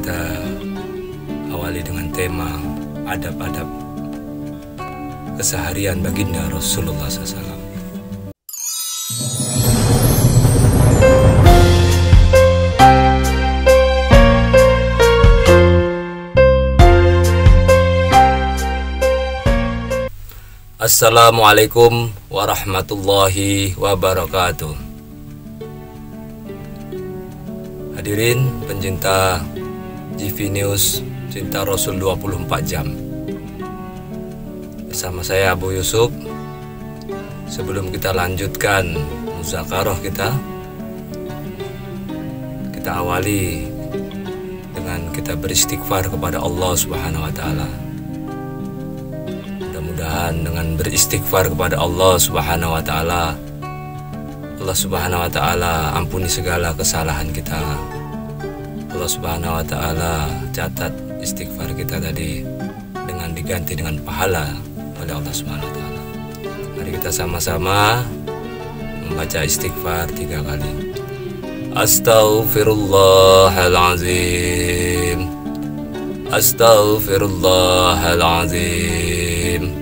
kita awali dengan tema adab-adab keseharian baginda Rasulullah SAW. Assalamualaikum warahmatullahi wabarakatuh. Hadirin pencinta GV News Cinta Rasul 24 jam. Bersama saya Abu Yusuf. Sebelum kita lanjutkan muzakarah kita awali dengan kita beristighfar kepada Allah Subhanahu wa taala. Mudah-mudahan dengan beristighfar kepada Allah Subhanahu wa taala, Allah Subhanahu wa taala ampuni segala kesalahan kita. Allah Subhanahu wa taala catat istighfar kita tadi dengan diganti dengan pahala oleh Allah Subhanahu wa taala. Mari kita sama-sama membaca istighfar 3 kali. Astaghfirullahalazim. Astaghfirullahalazim.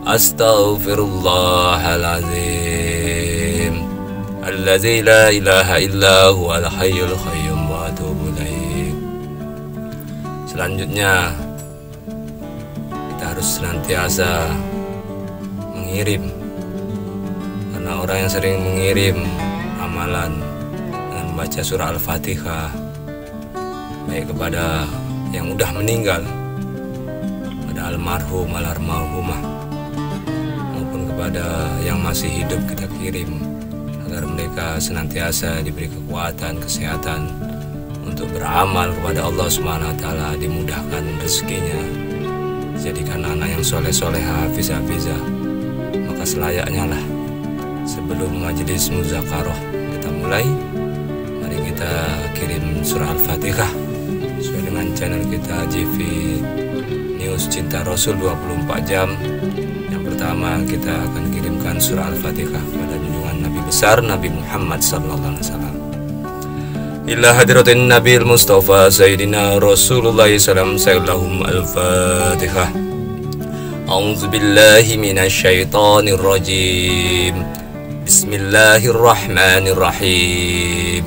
Astaghfirullahalazim. Allazi la ilaha illa huwal hayyul qayyum wa atubu ilaih. Selanjutnya kita harus senantiasa mengirim, karena orang yang sering mengirim amalan dengan membaca surah Al-Fatihah baik kepada yang udah meninggal, pada almarhum, almarhumah, maupun kepada yang masih hidup, kita kirim agar mereka senantiasa diberi kekuatan, kesehatan untuk beramal kepada Allah Subhanahu wa taala, dimudahkan rezekinya, dijadikan anak yang soleh-soleha, hafizah-hafizah. Maka selayaknya lah sebelum majelis muzakarah kita mulai, mari kita kirim surah Al-Fatihah sesuai dengan channel kita GV News Cinta Rasul 24 jam. Yang pertama kita akan kirimkan surah Al-Fatihah pada junjungan Nabi besar Nabi Muhammad sallallahu alaihi wasallam. Ila hadratin Nabil Mustafa Sayyidina Rasulullah sallallahu Al-Fatihah. A'udzu billahi minasyaitonir rajim. Bismillahirrahmanirrahim.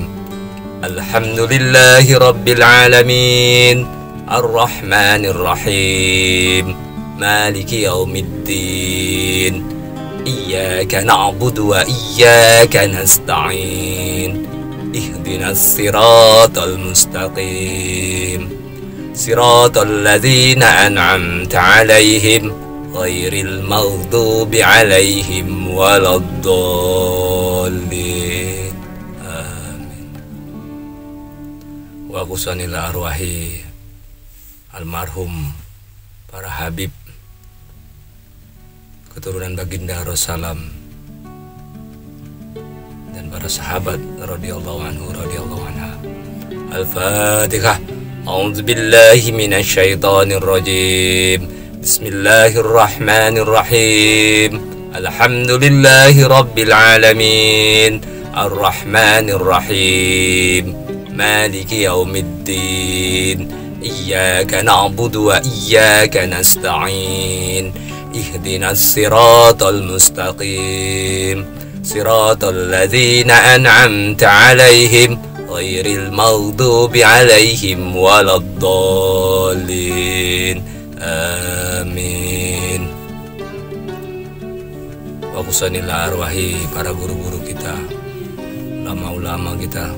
Alhamdulillahi rabbil alamin. Ar-Rahmanir Rahim. Maliki yaumiddin. Iyyaka na'budu wa iyyaka nasta'in. Ihdinas siratal mustaqim. Siratal ladzina an'amta 'alaihim ghairil maghdubi 'alaihim waladdallin. Amin. Wa qusanil arwahi almarhum para habib keturunan baginda Rasulullah dan para sahabat radhiyallahu anhu radhiyallahu anha. Al-Fatihah. A'udzu billahi minasyaitonir rajim. Bismillahirrahmanirrahim. Alhamdulillahi rabbil alamin. Ar-Rahmanir Rahim. Maliki yaumiddin. Iyyaka na'budu wa iyyaka nasta'in. Ihdinas siratal mustaqim. Siratal ladzina an'amta 'alaihim ghairil maghdubi 'alaihim waladdallin. Amin. Wa qusanil arwahi para guru-guru kita, ulama-ulama kita,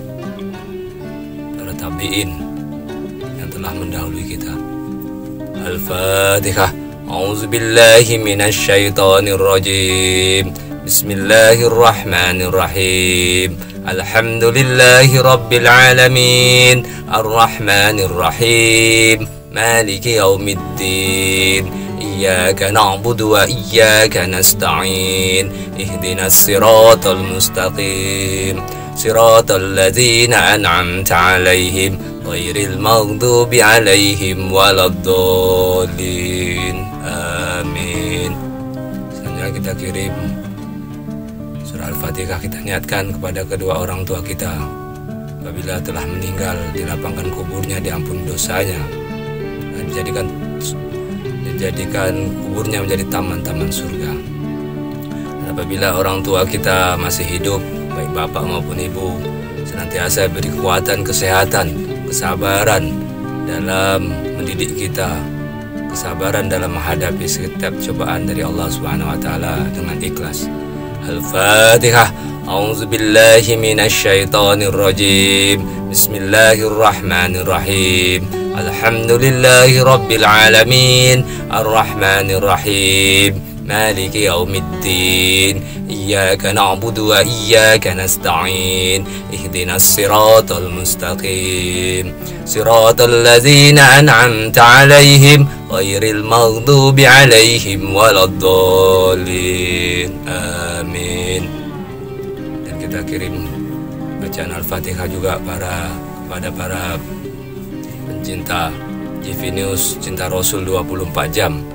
para tabi'in yang telah mendahului kita. Al-Fatihah. A'udzu billahi minasyaitonir rajim. Bismillahirrahmanirrahim. Alhamdulillahi rabbil alamin. Ar-Rahmanir Rahim. Maliki yaumiddin. Iyyaka na'budu wa iyyaka nasta'in. Ihdinas siratal mustaqim. Siratal ladzina an'amta 'alaihim ghairil maghdubi 'alaihim waladdallin. Amin. Selanjutnya kita kirim surah Al-Fatihah, kita niatkan kepada kedua orang tua kita apabila telah meninggal dilapangkan kuburnya, diampuni dosanya, dan dijadikan kuburnya menjadi taman-taman surga. Dan apabila orang tua kita masih hidup, baik bapak maupun ibu, senantiasa beri kekuatan, kesehatan, kesabaran dalam mendidik kita, kesabaran dalam menghadapi setiap cobaan dari Allah Subhanahu wa taala dengan ikhlas. Al-Fatihah. A'udzubillahi minasyaitonirrajim. Bismillahirrahmanirrahim. Alhamdulillahi rabbil alamin. Arrahmanirrahim. Maliki yaumiddin. Iyyaka na'budu wa iyyaka nasta'in. Ihdinas siratal mustaqim. Siratal ladzina an'amta 'alaihim ghairil maghdubi 'alaihim waladdallin. Amin. Dan kita kirim bacaan Al-Fatihah juga kepada para pencinta GV News Cinta Rasul 24 jam,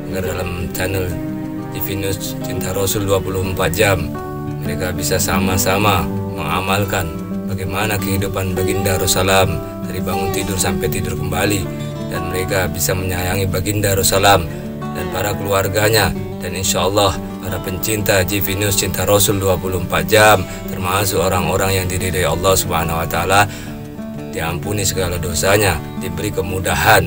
agar dalam channel GV News Cinta Rasul 24 jam mereka bisa sama-sama mengamalkan bagaimana kehidupan baginda Rasulullah dari bangun tidur sampai tidur kembali, dan mereka bisa menyayangi baginda Rasulullah dan para keluarganya, dan insya Allah para pencinta GV News Cinta Rasul 24 jam termasuk orang-orang yang diridhai Allah Subhanahu wa taala, diampuni segala dosanya, diberi kemudahan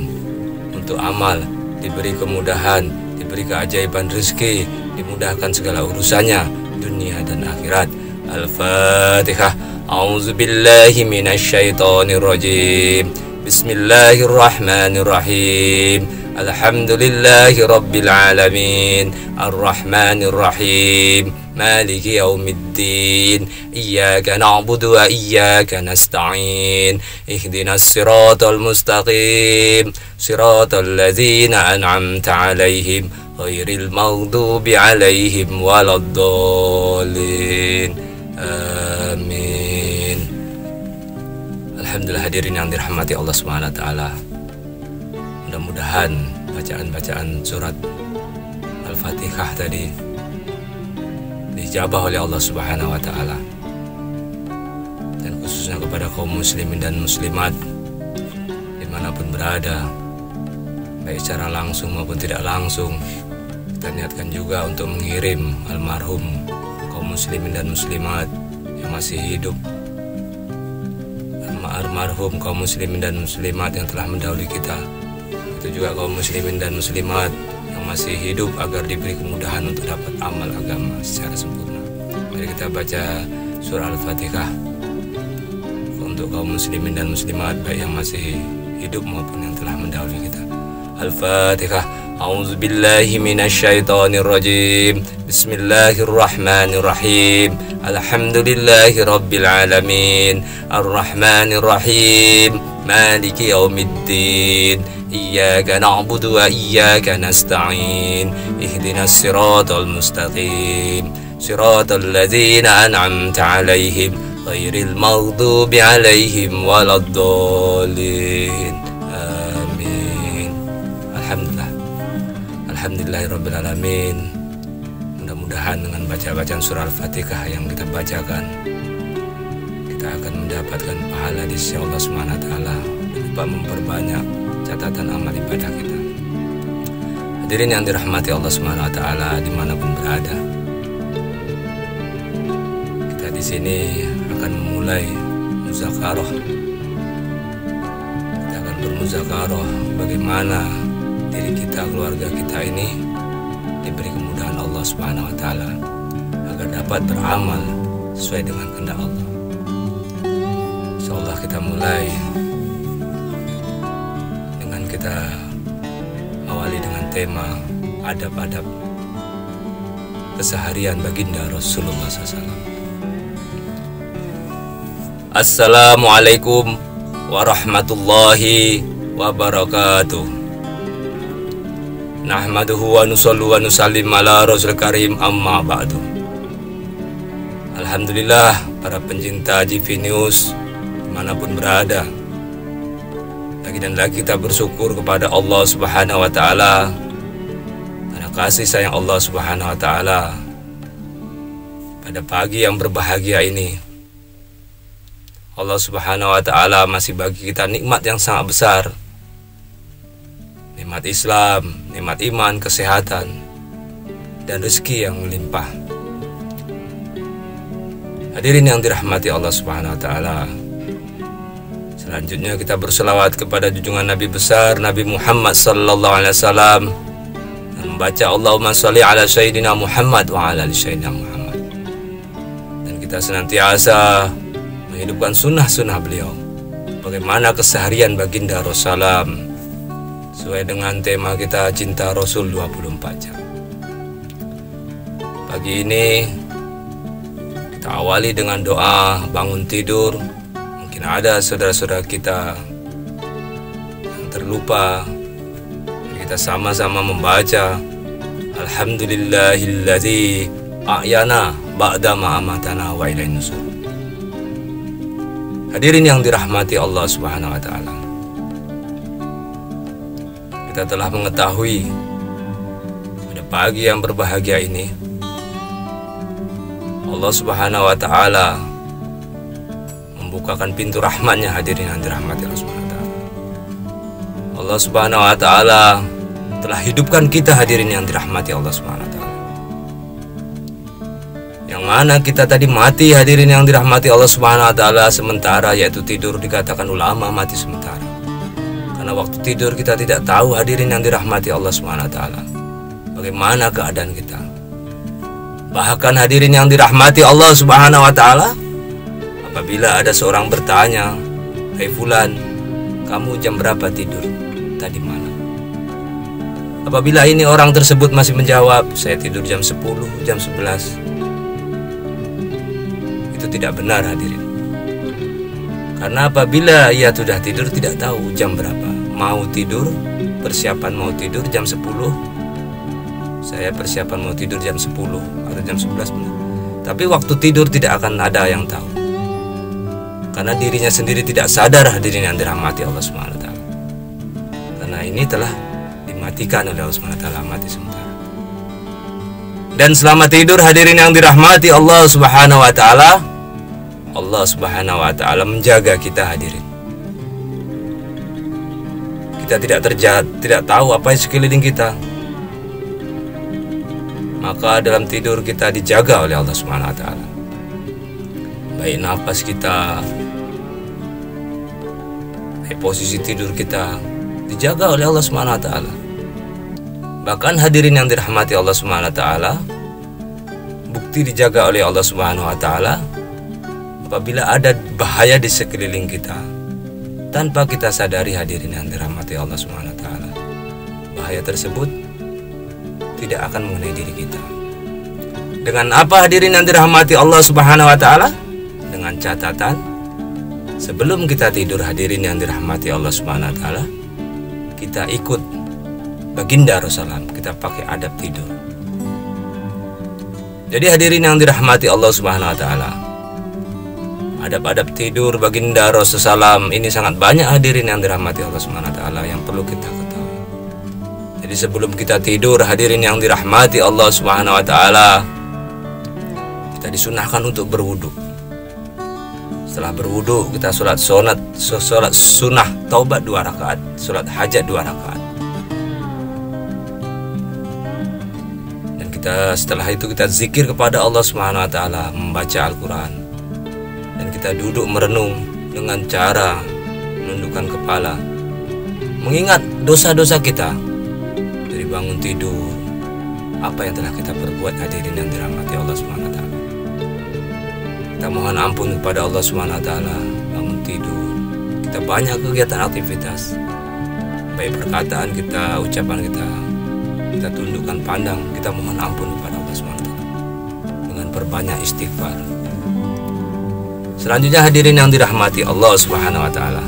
untuk amal, diberi kemudahan, diberi keajaiban rezeki, dimudahkan segala urusannya dunia dan akhirat. Al-Fatihah. A'udzubillahi minasyaitonirrajim. Bismillahirrahmanirrahim. Alhamdulillahi rabbil alamin. Arrahmanirrahim. Maliki yaumiddin. Iyyaka na'budu wa iyyaka nasta'in. Ihdinas siratal mustaqim. Siratal ladzina an'amta 'alaihim ghairil maghdubi 'alaihim waladdallin. Amin. Alhamdulillah, hadirin yang dirahmati Allah Subhanahu wa taala. Mudah-mudahan bacaan-bacaan surat Al-Fatihah tadi dijabah oleh Allah Subhanahu wa taala, dan khususnya kepada kaum muslimin dan muslimat dimanapun berada, baik secara langsung maupun tidak langsung. Kita niatkan juga untuk mengirim almarhum kaum muslimin dan muslimat yang masih hidup, almarhum kaum muslimin dan muslimat yang telah mendahului kita, itu juga kaum muslimin dan muslimat yang masih hidup, agar diberi kemudahan untuk dapat amal agama secara sempurna. Mari kita baca surah Al-Fatihah untuk kaum muslimin dan muslimat baik yang masih hidup maupun yang telah mendahului kita. Al-Fatihah. A'udzubillahi minasyaitonirrajim. Bismillahirrahmanirrahim. Alhamdulillahi rabbil alamin. Arrahmanirrahim. Maliki yaumiddin. Iyyaka na'budu wa iyyaka nasta'in. Ihdinas siratal mustaqim. Siratal ladzina an'amta 'alaihim ghairil maghdubi 'alaihim waladdallin. Amin. Alhamdulillahirabbil alamin. Mudah-mudahan dengan baca-bacaan surah Al-Fatihah yang kita bacakan, kita akan mendapatkan pahala di sisi Allah Subhanahu wa taala, dapat memperbanyak catatan amal ibadah kita. Hadirin yang dirahmati Allah Subhanahu wa taala dimanapun berada, kita di sini akan memulai muzakarah. Kita akan bermuzakarah bagaimana diri kita, keluarga kita ini diberi kemudahan Allah Subhanahu wa taala agar dapat beramal sesuai dengan kehendak Allah. Insyaallah kita mulai dengan kita awali dengan tema adab-adab keseharian baginda Rasulullah SAW. Assalamualaikum warahmatullahi wabarakatuh. Nahmaduhu wa nusallu wa nusallim ala rasul karim, amma ba'du. Alhamdulillah, para pencinta GV News dimanapun berada, lagi dan lagi kita bersyukur kepada Allah Subhanahu wa taala karena kasih sayang Allah Subhanahu wa taala. Pada pagi yang berbahagia ini Allah Subhanahu wa Ta'ala masih bagi kita nikmat yang sangat besar, nikmat Islam, nikmat iman, kesehatan, dan rezeki yang melimpah. Hadirin yang dirahmati Allah Subhanahu wa Ta'ala, selanjutnya kita berselawat kepada junjungan Nabi besar Nabi Muhammad sallallahu alaihi wasallam dan membaca Allahumma sholli ala sayyidina Muhammad wa ala ali sayyidina Muhammad. Dan kita senantiasa menghidupkan sunnah-sunnah beliau, bagaimana keseharian baginda Rasulullah sesuai dengan tema kita cinta Rasul 24 jam. Pagi ini kita awali dengan doa bangun tidur. Mungkin ada saudara-saudara kita yang terlupa. Kita sama-sama membaca Alhamdulillahilladzi ahyana ba'da ma amatana wa ilaihin nusyur. Hadirin yang dirahmati Allah Subhanahu wa Ta'ala, kita telah mengetahui pada pagi yang berbahagia ini Allah Subhanahu wa Ta'ala membukakan pintu rahmatnya. Hadirin yang dirahmati Allah Subhanahu wa Ta'ala, Allah Subhanahu wa Ta'ala telah hidupkan kita. Hadirin yang dirahmati Allah Subhanahu wa Ta'ala, yang mana kita tadi mati. Hadirin yang dirahmati Allah Subhanahu wa Ta'ala, sementara, yaitu tidur. Dikatakan ulama mati sementara, karena waktu tidur kita tidak tahu. Hadirin yang dirahmati Allah Subhanahu wa Ta'ala, bagaimana keadaan kita. Bahkan hadirin yang dirahmati Allah Subhanahu wa Ta'ala, apabila ada seorang bertanya, "Hai fulan, kamu jam berapa tidur tadi malam?" Apabila ini orang tersebut masih menjawab, "Saya tidur jam 10, jam 11." Itu tidak benar hadirin. Karena apabila ia sudah tidur tidak tahu jam berapa, mau tidur, persiapan mau tidur jam 10, saya persiapan mau tidur jam 10 atau jam 11 benar. Tapi waktu tidur tidak akan ada yang tahu, karena dirinya sendiri tidak sadar. Hadirin yang dirahmati Allah Subhanahu wa Ta'ala, karena ini telah dimatikan oleh Allah Subhanahu wa Ta'ala, mati sementara. Dan selama tidur, hadirin yang dirahmati Allah Subhanahu wa Ta'ala, Allah Subhanahu wa Ta'ala menjaga kita. Hadirin, kita tidak tahu apa yang sekeliling kita, maka dalam tidur kita dijaga oleh Allah Subhanahu wa Ta'ala. Baik nafas kita, baik posisi tidur kita dijaga oleh Allah Subhanahu wa Ta'ala. Bahkan hadirin yang dirahmati Allah Subhanahu wa Ta'ala, bukti dijaga oleh Allah Subhanahu wa Ta'ala apabila ada bahaya di sekeliling kita tanpa kita sadari. Hadirin yang dirahmati Allah Subhanahu wa Ta'ala, bahaya tersebut tidak akan mengenai diri kita. Dengan apa hadirin yang dirahmati Allah Subhanahu wa Ta'ala? Dengan catatan, sebelum kita tidur, hadirin yang dirahmati Allah Subhanahu wa Ta'ala, kita ikut baginda Rasulullah, kita pakai adab tidur. Jadi hadirin yang dirahmati Allah Subhanahu wa Ta'ala, adab-adab tidur baginda Rasulullah ini sangat banyak. Hadirin yang dirahmati Allah Subhanahu wa Ta'ala, yang perlu kita ketahui. Jadi sebelum kita tidur, hadirin yang dirahmati Allah Subhanahu wa Ta'ala, kita disunahkan untuk berwudu. Setelah berwudu, kita sholat sunnah taubat 2 rakaat, sholat hajat 2 rakaat. Dan setelah itu kita zikir kepada Allah Subhanahu wa Ta'ala, membaca Al-Quran. Dan kita duduk merenung dengan cara menundukkan kepala, mengingat dosa-dosa kita dari bangun tidur, apa yang telah kita perbuat. Hadirin yang dirahmati Allah Subhanahu wa Ta'ala, kita mohon ampun kepada Allah Subhanahu wa Ta'ala. Bangun tidur, kita banyak kegiatan aktivitas, baik perkataan kita, ucapan kita tundukkan pandang, kita mohon ampun kepada Allah Subhanahu wa Ta'ala dengan perbanyak istighfar. Selanjutnya hadirin yang dirahmati Allah Subhanahu wa Ta'ala,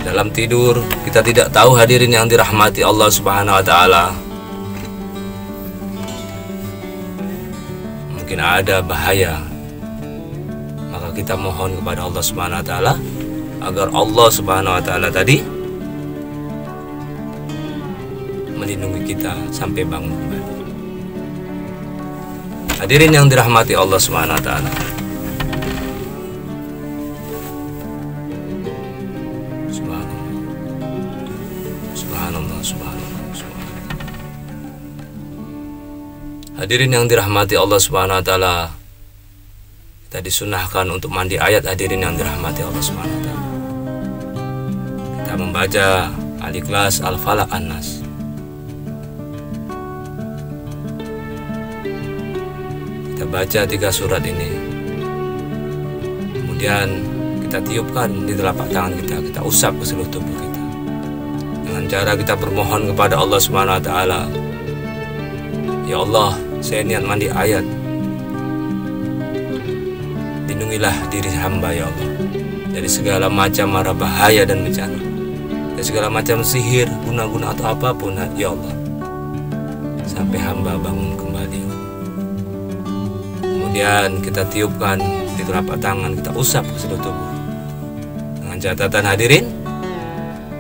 dalam tidur kita tidak tahu. Hadirin yang dirahmati Allah Subhanahu wa Ta'ala, mungkin ada bahaya, maka kita mohon kepada Allah Subhanahu wa Ta'ala agar Allah Subhanahu wa Ta'ala tadi melindungi kita sampai bangun kembali. Hadirin yang dirahmati Allah Subhanahu wa taala. Subhanallah, subhanallah, subhanallah. Hadirin yang dirahmati Allah Subhanahu wa taala. Kita disunahkan untuk mandi ayat, hadirin yang dirahmati Allah Subhanahu wa taala. Kita membaca Al-Ikhlas, Al-Falaq, An-Nas. Kita baca 3 surat ini. Kemudian kita tiupkan di telapak tangan kita, kita usap ke seluruh tubuh kita. Dengan cara kita bermohon kepada Allah Subhanahu wa taala. Ya Allah, saya niat mandi ayat. Lindungilah diri hamba ya Allah dari segala macam mara bahaya dan bencana, dari segala macam sihir, guna-guna atau apapun ya Allah, sampai hamba bangun kembali. Kemudian kita tiupkan di telapak tangan, kita usap ke seluruh tubuh. Dengan catatan hadirin,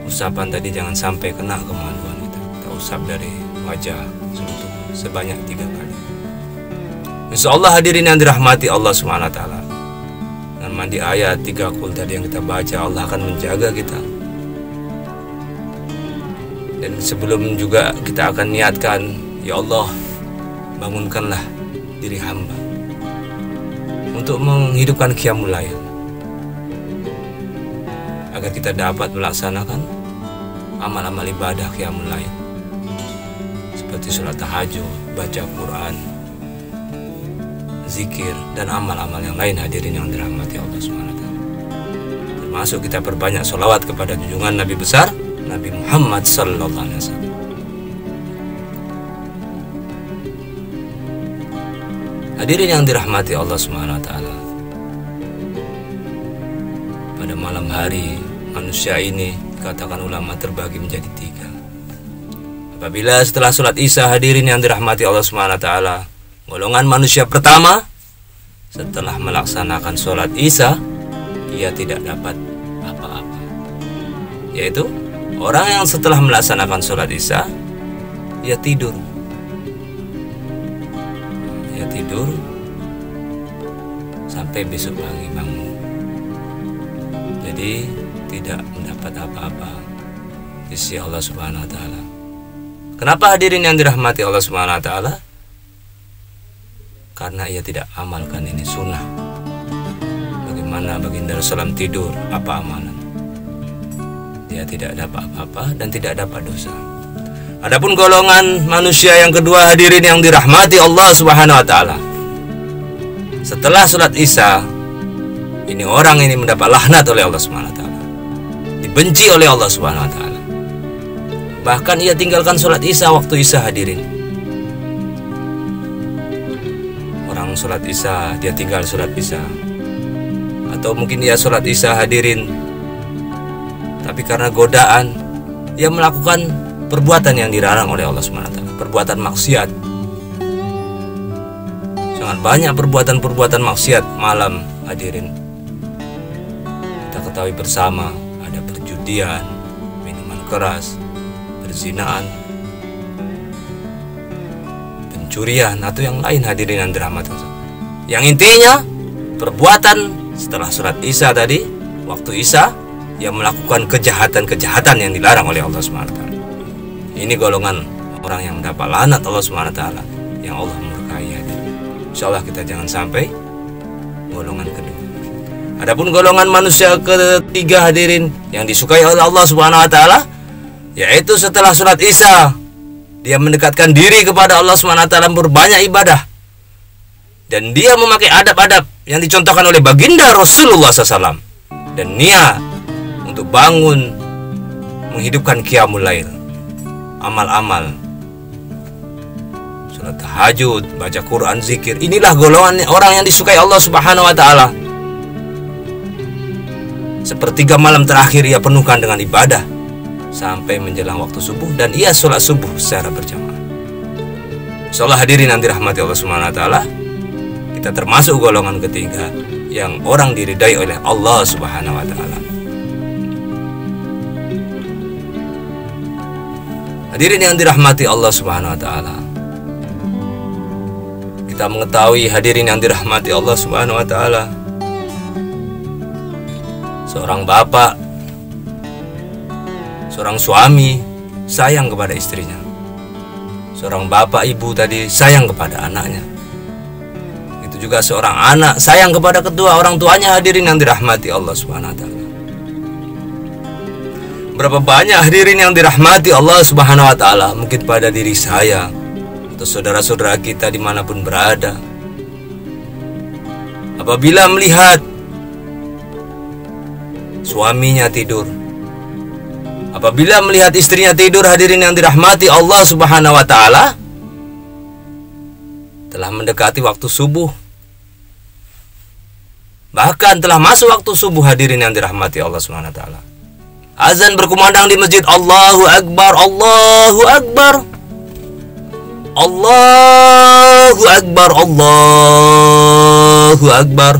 usapan tadi jangan sampai kena kemaluan kita. Kita usap dari wajah seluruh tubuh sebanyak 3 kali. Insyaallah hadirin yang dirahmati Allah Subhanahu wa taala. Dengan mandi ayat 3 qul tadi yang kita baca, Allah akan menjaga kita. Dan sebelum juga kita akan niatkan, ya Allah, bangunkanlah diri hamba untuk menghidupkan qiyamul lail, agar kita dapat melaksanakan amal-amal ibadah qiyamul lail seperti sholat tahajud, baca Quran, zikir, dan amal-amal yang lain hadirin yang dirahmati Allah SWT. Termasuk kita perbanyak sholawat kepada junjungan Nabi besar Nabi Muhammad sallallahu alaihi wasallam. Hadirin yang dirahmati Allah Subhanahu wa taala. Pada malam hari manusia ini dikatakan ulama terbagi menjadi 3. Apabila setelah sholat Isya, hadirin yang dirahmati Allah Subhanahu wa taala, golongan manusia pertama setelah melaksanakan sholat Isya, ia tidak dapat apa-apa, yaitu orang yang setelah melaksanakan sholat Isya, ia tidur. Ia tidur sampai besok pagi bangun. Jadi tidak mendapat apa-apa di sisi Allah Subhanahu wa taala. Kenapa hadirin yang dirahmati Allah Subhanahu wa taala? Karena ia tidak amalkan ini sunnah. Bagaimana baginda Rasulullah tidur, apa amalan? Dia tidak dapat apa-apa dan tidak dapat dosa. Adapun golongan manusia yang kedua, hadirin yang dirahmati Allah Subhanahu wa taala. Setelah sholat Isya, ini orang ini mendapat laknat oleh Allah Subhanahu wa taala. Dibenci oleh Allah Subhanahu wa taala. Bahkan ia tinggalkan sholat Isya waktu Isya, hadirin. Orang sholat Isya, dia tinggal sholat Isya. Atau mungkin dia sholat Isya, hadirin, tapi karena godaan, ia melakukan perbuatan yang dilarang oleh Allah SWT, perbuatan maksiat. Sangat banyak perbuatan-perbuatan maksiat malam, hadirin. Kita ketahui bersama, ada perjudian, minuman keras, perzinaan, pencurian, atau yang lain, hadirin yang dirahmati Allah. Yang intinya, perbuatan setelah sholat Isya tadi, waktu Isya, yang melakukan kejahatan-kejahatan yang dilarang oleh Allah SWT. Ini golongan orang yang mendapat laknat Allah SWT, yang Allah murkai. Insyaallah kita jangan sampai golongan kedua. Adapun golongan manusia ketiga, hadirin, yang disukai oleh Allah Subhanahu wa taala, yaitu setelah sholat Isya dia mendekatkan diri kepada Allah Subhanahu wa taala, berbanyak ibadah, dan dia memakai adab-adab yang dicontohkan oleh baginda Rasulullah SAW, dan niat untuk bangun menghidupkan qiyamul lail, amal-amal salat tahajud, baca Quran, zikir. Inilah golongan orang yang disukai Allah Subhanahu wa taala. Sepertiga malam terakhir ia penuhkan dengan ibadah sampai menjelang waktu subuh, dan ia sholat subuh secara berjamaah. Insyaallah hadirin yang dirahmati Allah Subhanahu wa taala, kita termasuk golongan ketiga yang orang diridai oleh Allah Subhanahu wa taala. Hadirin yang dirahmati Allah Subhanahu wa taala, kita Kita mengetahui hadirin yang dirahmati Allah Subhanahu wa taala, seorang bapak, seorang suami sayang kepada istrinya. Seorang bapak ibu tadi sayang kepada anaknya. Itu juga seorang anak sayang kepada kedua orang tuanya, hadirin yang dirahmati Allah Subhanahu wa taala. Berapa banyak hadirin yang dirahmati Allah Subhanahu wa taala, mungkin pada diri saya atau saudara-saudara kita dimanapun berada, apabila melihat suaminya tidur, apabila melihat istrinya tidur, hadirin yang dirahmati Allah Subhanahu wa taala, telah mendekati waktu subuh, bahkan telah masuk waktu subuh, hadirin yang dirahmati Allah Subhanahu wa taala. Azan berkumandang di masjid, Allahu Akbar, Allahu Akbar, Allahu Akbar, Allahu Akbar.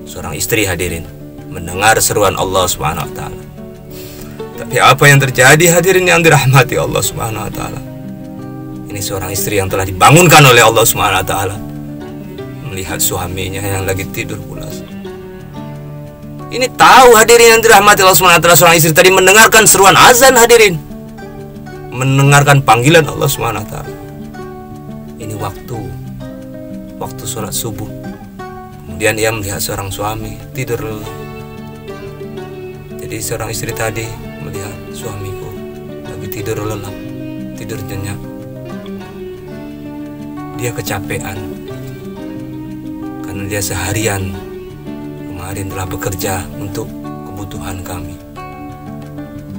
Seorang istri, hadirin, mendengar seruan Allah Subhanahu wa taala. Tapi apa yang terjadi, hadirin yang dirahmati Allah Subhanahu wa taala? Ini seorang istri yang telah dibangunkan oleh Allah Subhanahu wa taala, melihat suaminya yang lagi tidur pulas. Ini tahu, hadirin yang dirahmati Allah Subhanahu wa taala, seorang istri tadi mendengarkan seruan azan, hadirin, mendengarkan panggilan Allah Subhanahu wa taala. Ini waktu sholat subuh. Kemudian ia melihat seorang suami tidur lelap. Jadi seorang istri tadi melihat suamiku lagi tidur lelap, tidur nyenyak. Dia kecapean karena dia seharian kemarin telah bekerja untuk kebutuhan kami.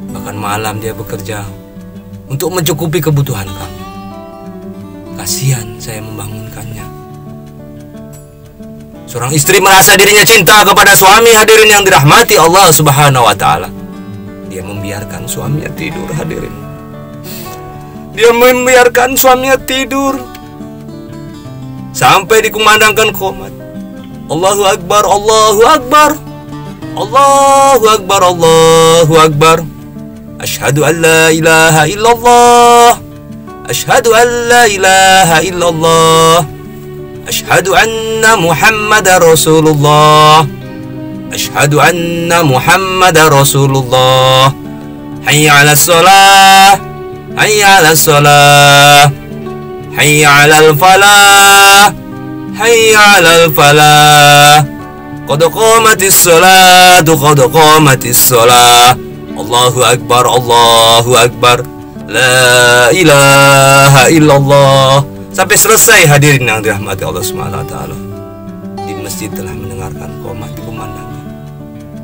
Bahkan malam dia bekerja untuk mencukupi kebutuhan kami. Kasihan saya membangunkannya. Seorang istri merasa dirinya cinta kepada suami, hadirin yang dirahmati Allah Subhanahu wa taala. Dia membiarkan suaminya tidur, hadirin. Dia membiarkan suaminya tidur sampai dikumandangkan qomat. Allahu Akbar, Allahu Akbar, Allahu Akbar, Allahu Akbar. Asyhadu an la ilaha illallah, asyhadu an la ilaha illallah, asyhadu anna Muhammadar Rasulullah, asyhadu anna Muhammadar Rasulullah. Hayya 'alas shalah, hayya 'alas shalah, hayya 'alal falah, hayya 'alal falah. Qad qamatis sholatu, qad qamatis sholah. Allahu Akbar, Allahu Akbar, la ilaha illallah. Sampai selesai, hadirin yang dirahmati Allah Subhanahu wa taala. Di masjid telah mendengarkan qomat dikumandangkan.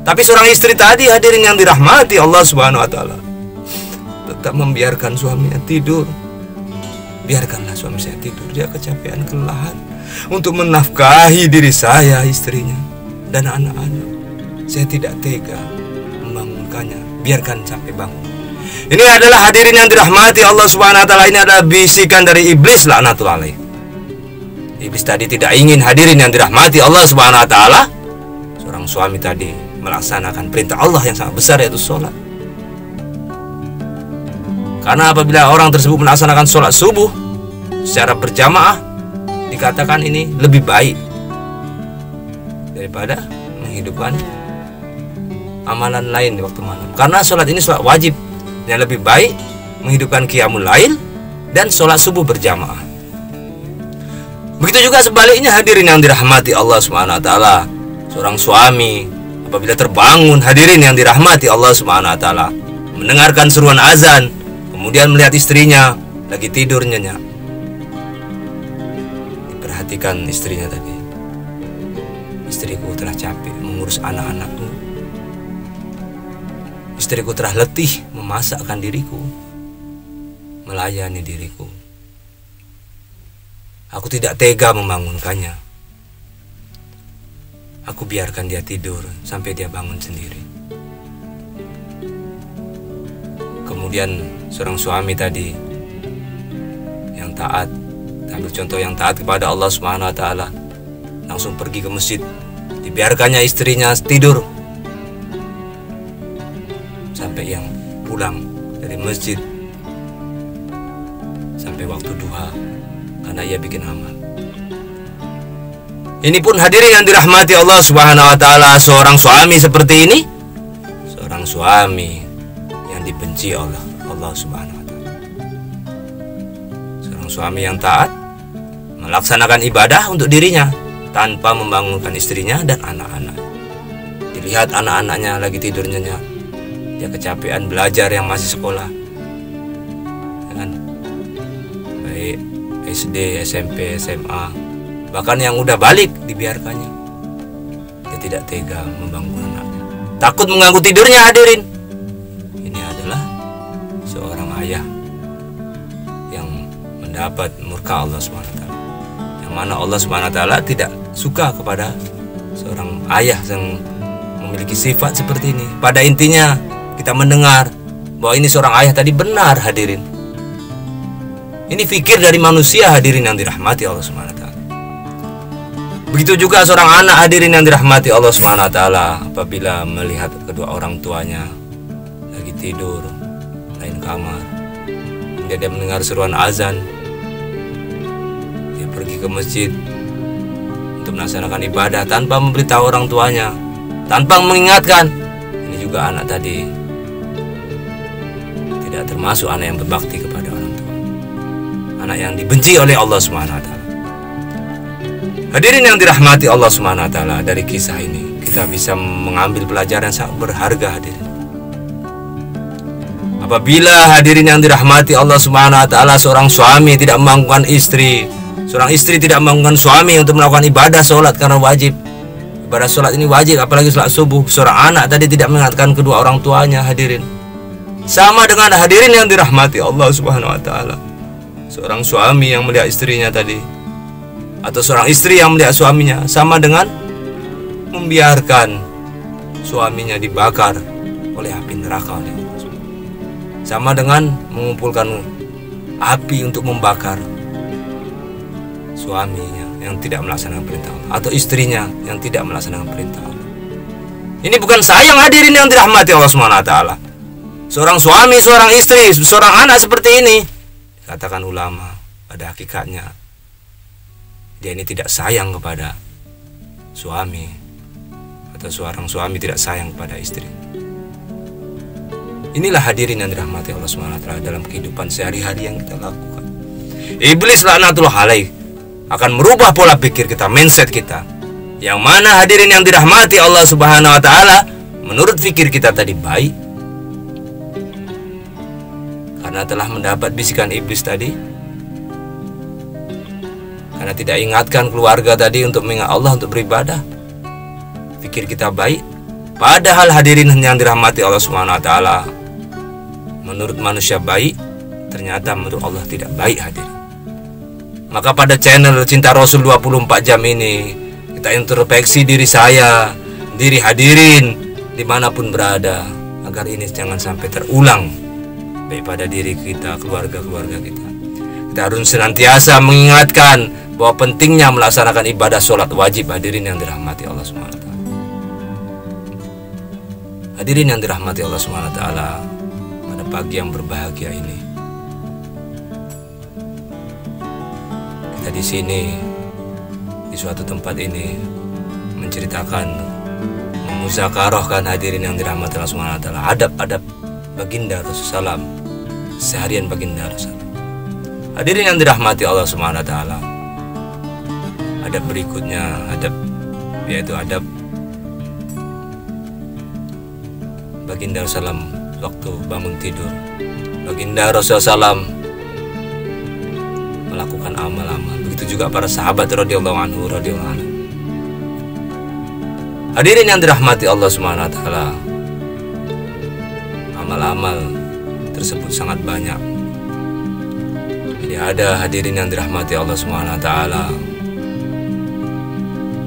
Tapi seorang istri tadi, hadirin yang dirahmati Allah Subhanahu wa taala, tetap membiarkan suaminya tidur. Biarkanlah suami saya tidur, dia kecapean, kelelahan untuk menafkahi diri saya, istrinya, dan anak-anak. Saya tidak tega membangunkannya, biarkan sampai bangun. Ini adalah, hadirin yang dirahmati Allah Subhanahu wa taala, ini adalah bisikan dari iblis laknatullah alaih. Iblis tadi tidak ingin, hadirin yang dirahmati Allah Subhanahu wa taala, seorang suami tadi melaksanakan perintah Allah yang sangat besar, yaitu sholat. Karena apabila orang tersebut melaksanakan sholat subuh secara berjamaah, dikatakan ini lebih baik daripada menghidupkan amalan lain di waktu malam. Karena sholat ini sholat wajib, yang lebih baik menghidupkan qiyamul lail dan sholat subuh berjamaah. Begitu juga sebaliknya, hadirin yang dirahmati Allah Subhanahu wa taala, seorang suami apabila terbangun, hadirin yang dirahmati Allah Subhanahu wa taala, mendengarkan seruan azan, kemudian melihat istrinya lagi tidur nyenyak. Diperhatikan istrinya tadi. Istriku telah capek mengurus anak-anakku. Istriku telah letih memasakkan diriku, melayani diriku. Aku tidak tega membangunkannya. Aku biarkan dia tidur sampai dia bangun sendiri. Kemudian seorang suami tadi yang taat, ambil contoh yang taat kepada Allah Subhanahu wa taala, langsung pergi ke masjid. Dibiarkannya istrinya tidur sampai yang pulang dari masjid, sampai waktu duha, karena ia bikin amal. Ini pun hadirin yang dirahmati Allah Subhanahu wa taala, seorang suami seperti ini, seorang suami yang dibenci oleh Allah Subhanahu wa taala. Seorang suami yang taat, melaksanakan ibadah untuk dirinya tanpa membangunkan istrinya dan anak-anak. Dilihat anak-anaknya lagi tidur nyenyak, dia kecapean belajar yang masih sekolah, kan? Baik SD, SMP, SMA, bahkan yang udah balik dibiarkannya. Dia tidak tega membangun anaknya, takut mengganggu tidurnya. Hadirin, ini adalah seorang ayah yang mendapat murka Allah SWT, yang mana Allah SWT tidak suka kepada seorang ayah yang memiliki sifat seperti ini. Pada intinya kita mendengar bahwa ini seorang ayah tadi benar. Hadirin, ini fikir dari manusia, hadirin yang dirahmati Allah SWT. Begitu juga seorang anak, hadirin yang dirahmati Allah SWT, apabila melihat kedua orang tuanya lagi tidur lain kamar, dia mendengar seruan azan, dia pergi ke masjid untuk melaksanakan ibadah tanpa memberitahu orang tuanya, tanpa mengingatkan. Ini juga anak tadi tidak termasuk anak yang berbakti kepada orang tua, anak yang dibenci oleh Allah SWT. Hadirin yang dirahmati Allah SWT, dari kisah ini kita bisa mengambil pelajaran sangat berharga. Hadirin, apabila hadirin yang dirahmati Allah SWT, seorang suami tidak membangunkan istri, seorang istri tidak membangunkan suami untuk melakukan ibadah sholat karena wajib. Ibadah sholat ini wajib, apalagi sholat subuh. Seorang anak tadi tidak mengingatkan kedua orang tuanya. Hadirin, sama dengan hadirin yang dirahmati Allah SWT, seorang suami yang melihat istrinya tadi, atau seorang istri yang melihat suaminya, sama dengan membiarkan suaminya dibakar oleh api neraka oleh Allah. Sama dengan mengumpulkan api untuk membakar suaminya yang tidak melaksanakan perintah Allah, atau istrinya yang tidak melaksanakan perintah Allah. Ini bukan sayang, hadirin yang dirahmati Allah SWT. Seorang suami, seorang istri, seorang anak seperti ini, katakan ulama, pada hakikatnya dia ini tidak sayang kepada suami, atau seorang suami tidak sayang kepada istri. Inilah hadirin yang dirahmati Allah SWT dalam kehidupan sehari-hari yang kita lakukan. Iblis laknatullah alaih akan merubah pola pikir kita, mindset kita, yang mana hadirin yang dirahmati Allah Subhanahu wa taala, menurut fikir kita tadi baik, karena telah mendapat bisikan iblis tadi, karena tidak ingatkan keluarga tadi untuk mengingat Allah, untuk beribadah. Fikir kita baik, padahal hadirin yang dirahmati Allah SWT, menurut manusia baik, ternyata menurut Allah tidak baik. Hadirin, maka pada channel Cinta Rasul 24 jam ini, kita introspeksi diri saya, diri hadirin dimanapun berada, agar ini jangan sampai terulang, baik pada diri kita, keluarga-keluarga kita. Kita harus senantiasa mengingatkan bahwa pentingnya melaksanakan ibadah sholat wajib. Hadirin yang dirahmati Allah SWT, hadirin yang dirahmati Allah SWT, pada pagi yang berbahagia ini, kita di sini, di suatu tempat ini, menceritakan, memuzakarahkan, hadirin yang dirahmati Allah SWT, adab-adab baginda Rasulullah SAW, seharian baginda Rasulullah. Hadirin yang dirahmati Allah SWT, adab berikutnya, yaitu adab baginda Rasulullah waktu bangun tidur. Baginda Rasulullah SAW melakukan amal-amal, begitu juga para sahabat radhiyallahu anhu. Hadirin yang dirahmati Allah SWT, amal-amal tersebut sangat banyak. Jadi ada, hadirin yang dirahmati Allah SWT,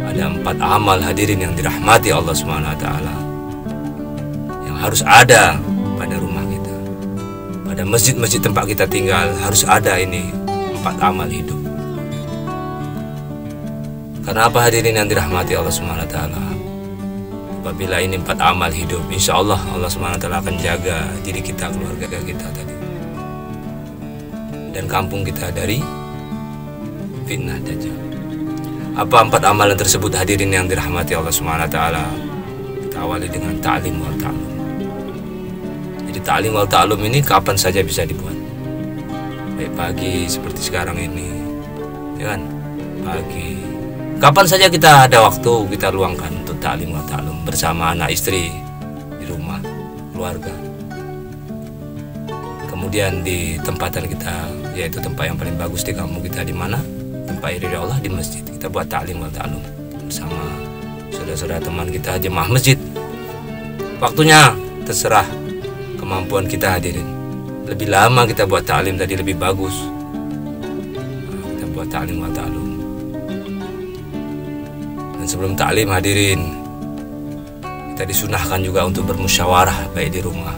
ada 4 amal, hadirin yang dirahmati Allah SWT, yang harus ada pada rumah kita, pada masjid-masjid tempat kita tinggal, harus ada ini 4 amal hidup. Karena apa, hadirin yang dirahmati Allah SWT? Apabila ini 4 amal hidup, insya Allah Allah SWT akan jaga diri kita, keluarga kita tadi, dan kampung kita dari fitnah dajjal. Apa 4 amalan tersebut hadirin yang dirahmati Allah Subhanahu wa taala? Kita awali dengan ta'lim wal ta'lum. Jadi ta'lim wal ta'lum ini kapan saja bisa dibuat. Baik pagi seperti sekarang ini, ya kan? Pagi. Kapan saja kita ada waktu, kita luangkan untuk ta'lim wal ta'lum bersama anak istri di rumah, keluarga. Kemudian di tempatan kita, yaitu tempat yang paling bagus di kampung kita, di mana? Tempat ridha Allah, di masjid. Kita buat ta'lim wal ta'lum bersama saudara-saudara teman kita jemaah masjid. Waktunya terserah kemampuan kita hadirin. Lebih lama kita buat ta'lim tadi lebih bagus. Kita buat ta'lim wal ta'lum. Dan sebelum ta'lim hadirin, kita disunahkan juga untuk bermusyawarah baik di rumah,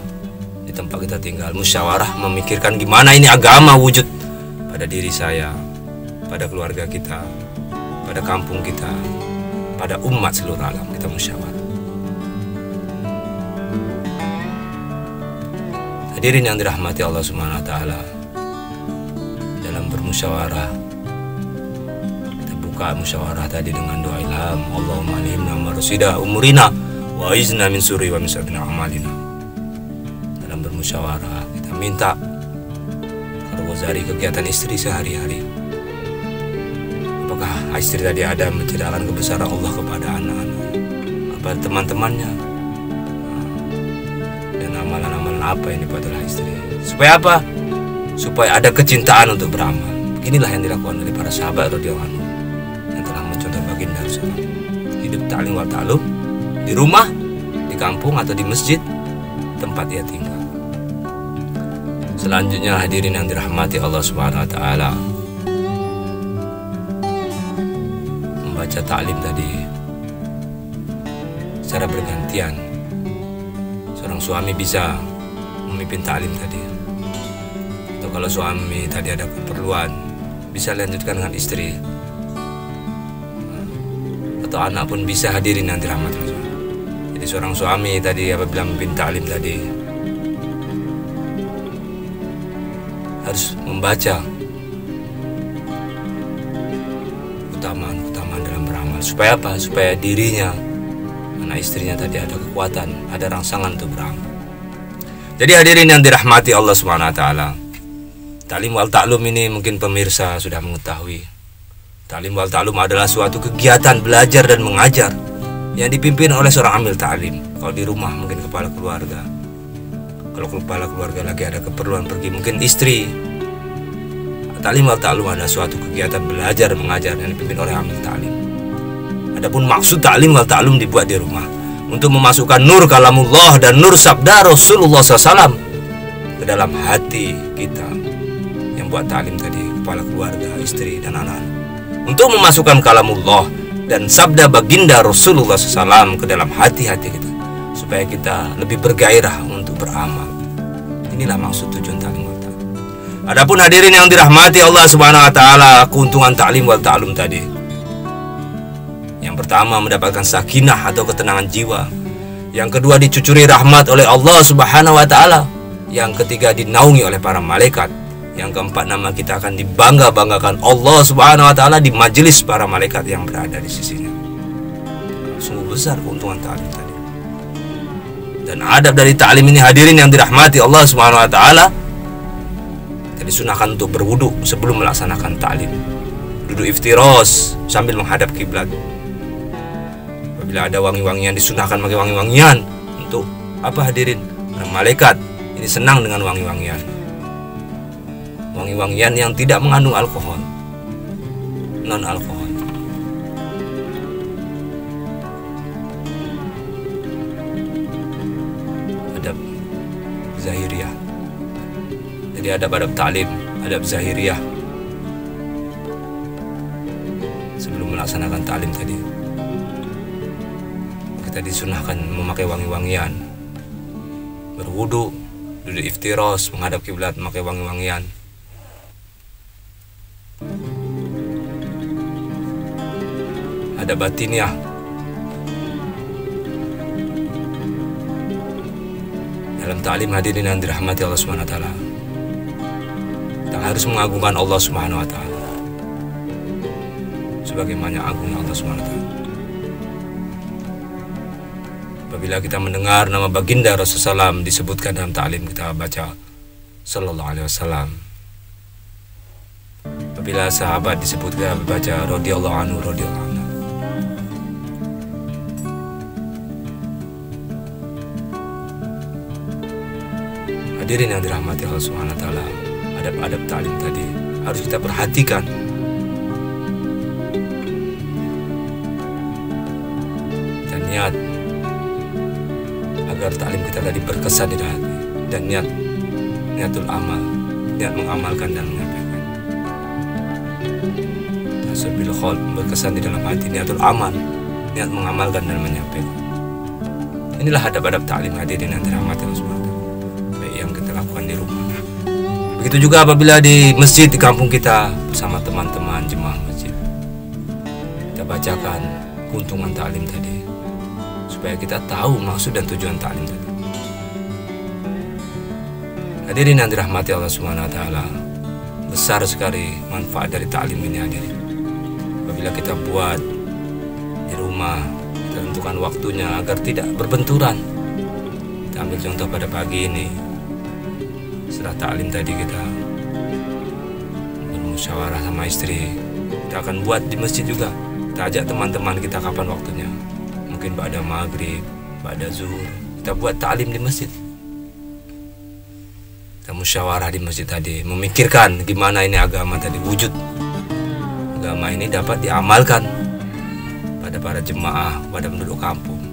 di tempat kita tinggal. Musyawarah memikirkan gimana ini agama wujud pada diri saya, pada keluarga kita, pada kampung kita, pada umat seluruh alam. Kita musyawarah. Hadirin yang dirahmati Allah Subhanahu wa taala, dalam bermusyawarah kita buka musyawarah tadi dengan doa ilham. Allahumma alimna marusida umurina wa izna min suri wa min syarri amalina. Dalam bermusyawarah kita minta dari kegiatan istri sehari-hari. Apakah istri tadi ada menceritakan kebesaran Allah kepada anak-anak, kepada teman-temannya, dan amalan-amalan apa yang dibuat oleh istri? Supaya apa? Supaya ada kecintaan untuk beramal. Beginilah yang dilakukan oleh para sahabat radhiyallahu anhu yang telah mencontoh baginda Rasulullah. Hidup ta'lim wal ta'lum di rumah, di kampung atau di masjid tempat dia tinggal. Selanjutnya hadirin yang dirahmati Allah Subhanahu wa taala, membaca ta'lim tadi secara bergantian. Seorang suami bisa memimpin ta'lim tadi. Atau kalau suami tadi ada keperluan, bisa lanjutkan dengan istri. Atau anak pun bisa, hadirin yang dirahmati Allah. Jadi seorang suami tadi apabila memimpin ta'lim tadi harus membaca keutamaan dalam beramal. Supaya apa? Supaya dirinya, anak istrinya tadi ada kekuatan, ada rangsangan untuk beramal. Jadi hadirin yang dirahmati Allah Subhanahu wa taala, ta'lim wal ta'lum ini mungkin pemirsa sudah mengetahui. Ta'lim wal ta'lum adalah suatu kegiatan belajar dan mengajar yang dipimpin oleh seorang amil ta'lim. Kalau di rumah mungkin kepala keluarga. Kalau kepala keluarga lagi ada keperluan pergi, mungkin istri. Ta'lim wal ta'lum adalah suatu kegiatan belajar dan mengajar yang dipimpin oleh amil ta'lim. Adapun maksud ta'lim wal ta'lum dibuat di rumah untuk memasukkan nur kalamullah dan nur sabda Rasulullah SAW ke dalam hati kita. Yang buat ta'lim tadi kepala keluarga, istri dan anak-anak, untuk memasukkan kalamullah dan sabda baginda Rasulullah SAW ke dalam hati-hati kita, supaya kita lebih bergairah untuk beramal. Inilah maksud tujuan ta'lim wal ta'lum. Adapun hadirin yang dirahmati Allah Subhanahu wa taala, keuntungan ta'lim wal ta'lum tadi, yang pertama mendapatkan sakinah atau ketenangan jiwa. Yang kedua dicucuri rahmat oleh Allah Subhanahu wa taala. Yang ketiga dinaungi oleh para malaikat. Yang keempat, nama kita akan dibangga-banggakan Allah Subhanahu wa taala di majelis para malaikat yang berada di sisinya. Sungguh besar keuntungan ta'lim tadi. Dan adab dari ta'lim ini hadirin yang dirahmati Allah Subhanahu wa taala, kita disunahkan untuk berwudu sebelum melaksanakan ta'lim. Duduk iftiros sambil menghadap kiblat. Apabila ada wangi-wangian, disunahkan pakai wangi-wangian. Untuk apa hadirin? Karena malaikat ini senang dengan wangi-wangian. Wangi-wangian yang tidak mengandung alkohol, non alkohol. Adab zahiriyah. Jadi adab-adab ta'lim, adab zahiriyah sebelum melaksanakan ta'lim tadi. Kita disunahkan memakai wangi-wangian, berwudu, duduk iftiros, menghadap kiblat, memakai wangi-wangian. Ada batiniah. Dalam ta'lim hadirin yang dirahmati Allah Subhanahu wa taala, kita harus mengagungkan Allah Subhanahu wa taala. sebagaimana agungnya Allah SWT. Apabila kita mendengar nama baginda Rasulullah SAW disebutkan dalam ta'lim, kita baca Sallallahu Alaihi Wasallam. Apabila sahabat disebutkan, baca radhiyallahu anhu, radhiyallahu anhu. Hadirin yang dirahmati Allah Subhanahu wa taala, adab-adab ta'lim tadi harus kita perhatikan. Dan niat agar ta'lim kita tadi berkesan di hati, dan niatul amal, niat mengamalkan dan menyampaikan. Tasawwur bil qalb, berkesan di dalam hati, niatul amal, niat mengamalkan dan menyampaikan. Inilah adab-adab ta'lim hadirin yang dirahmati Allah Subhanahu wa taala, yang kita lakukan di rumah. Begitu juga apabila di masjid di kampung kita bersama teman-teman jemaah masjid, kita bacakan keuntungan ta'lim tadi, supaya kita tahu maksud dan tujuan ta'lim tadi. Hadirin yang dirahmati Allah Subhanahu wa taala, besar sekali manfaat dari ta'lim ini hadirin. Apabila kita buat di rumah, kita tentukan waktunya agar tidak berbenturan. Kita ambil contoh pada pagi ini, setelah ta'lim tadi kita bermusyawarah sama istri, kita akan buat di masjid juga. Kita ajak teman-teman kita kapan waktunya, mungkin ba'da maghrib, ba'da zuhur, kita buat ta'lim di masjid. Kita musyawarah di masjid tadi, memikirkan gimana ini agama tadi wujud, agama ini dapat diamalkan pada para jemaah, pada penduduk kampung.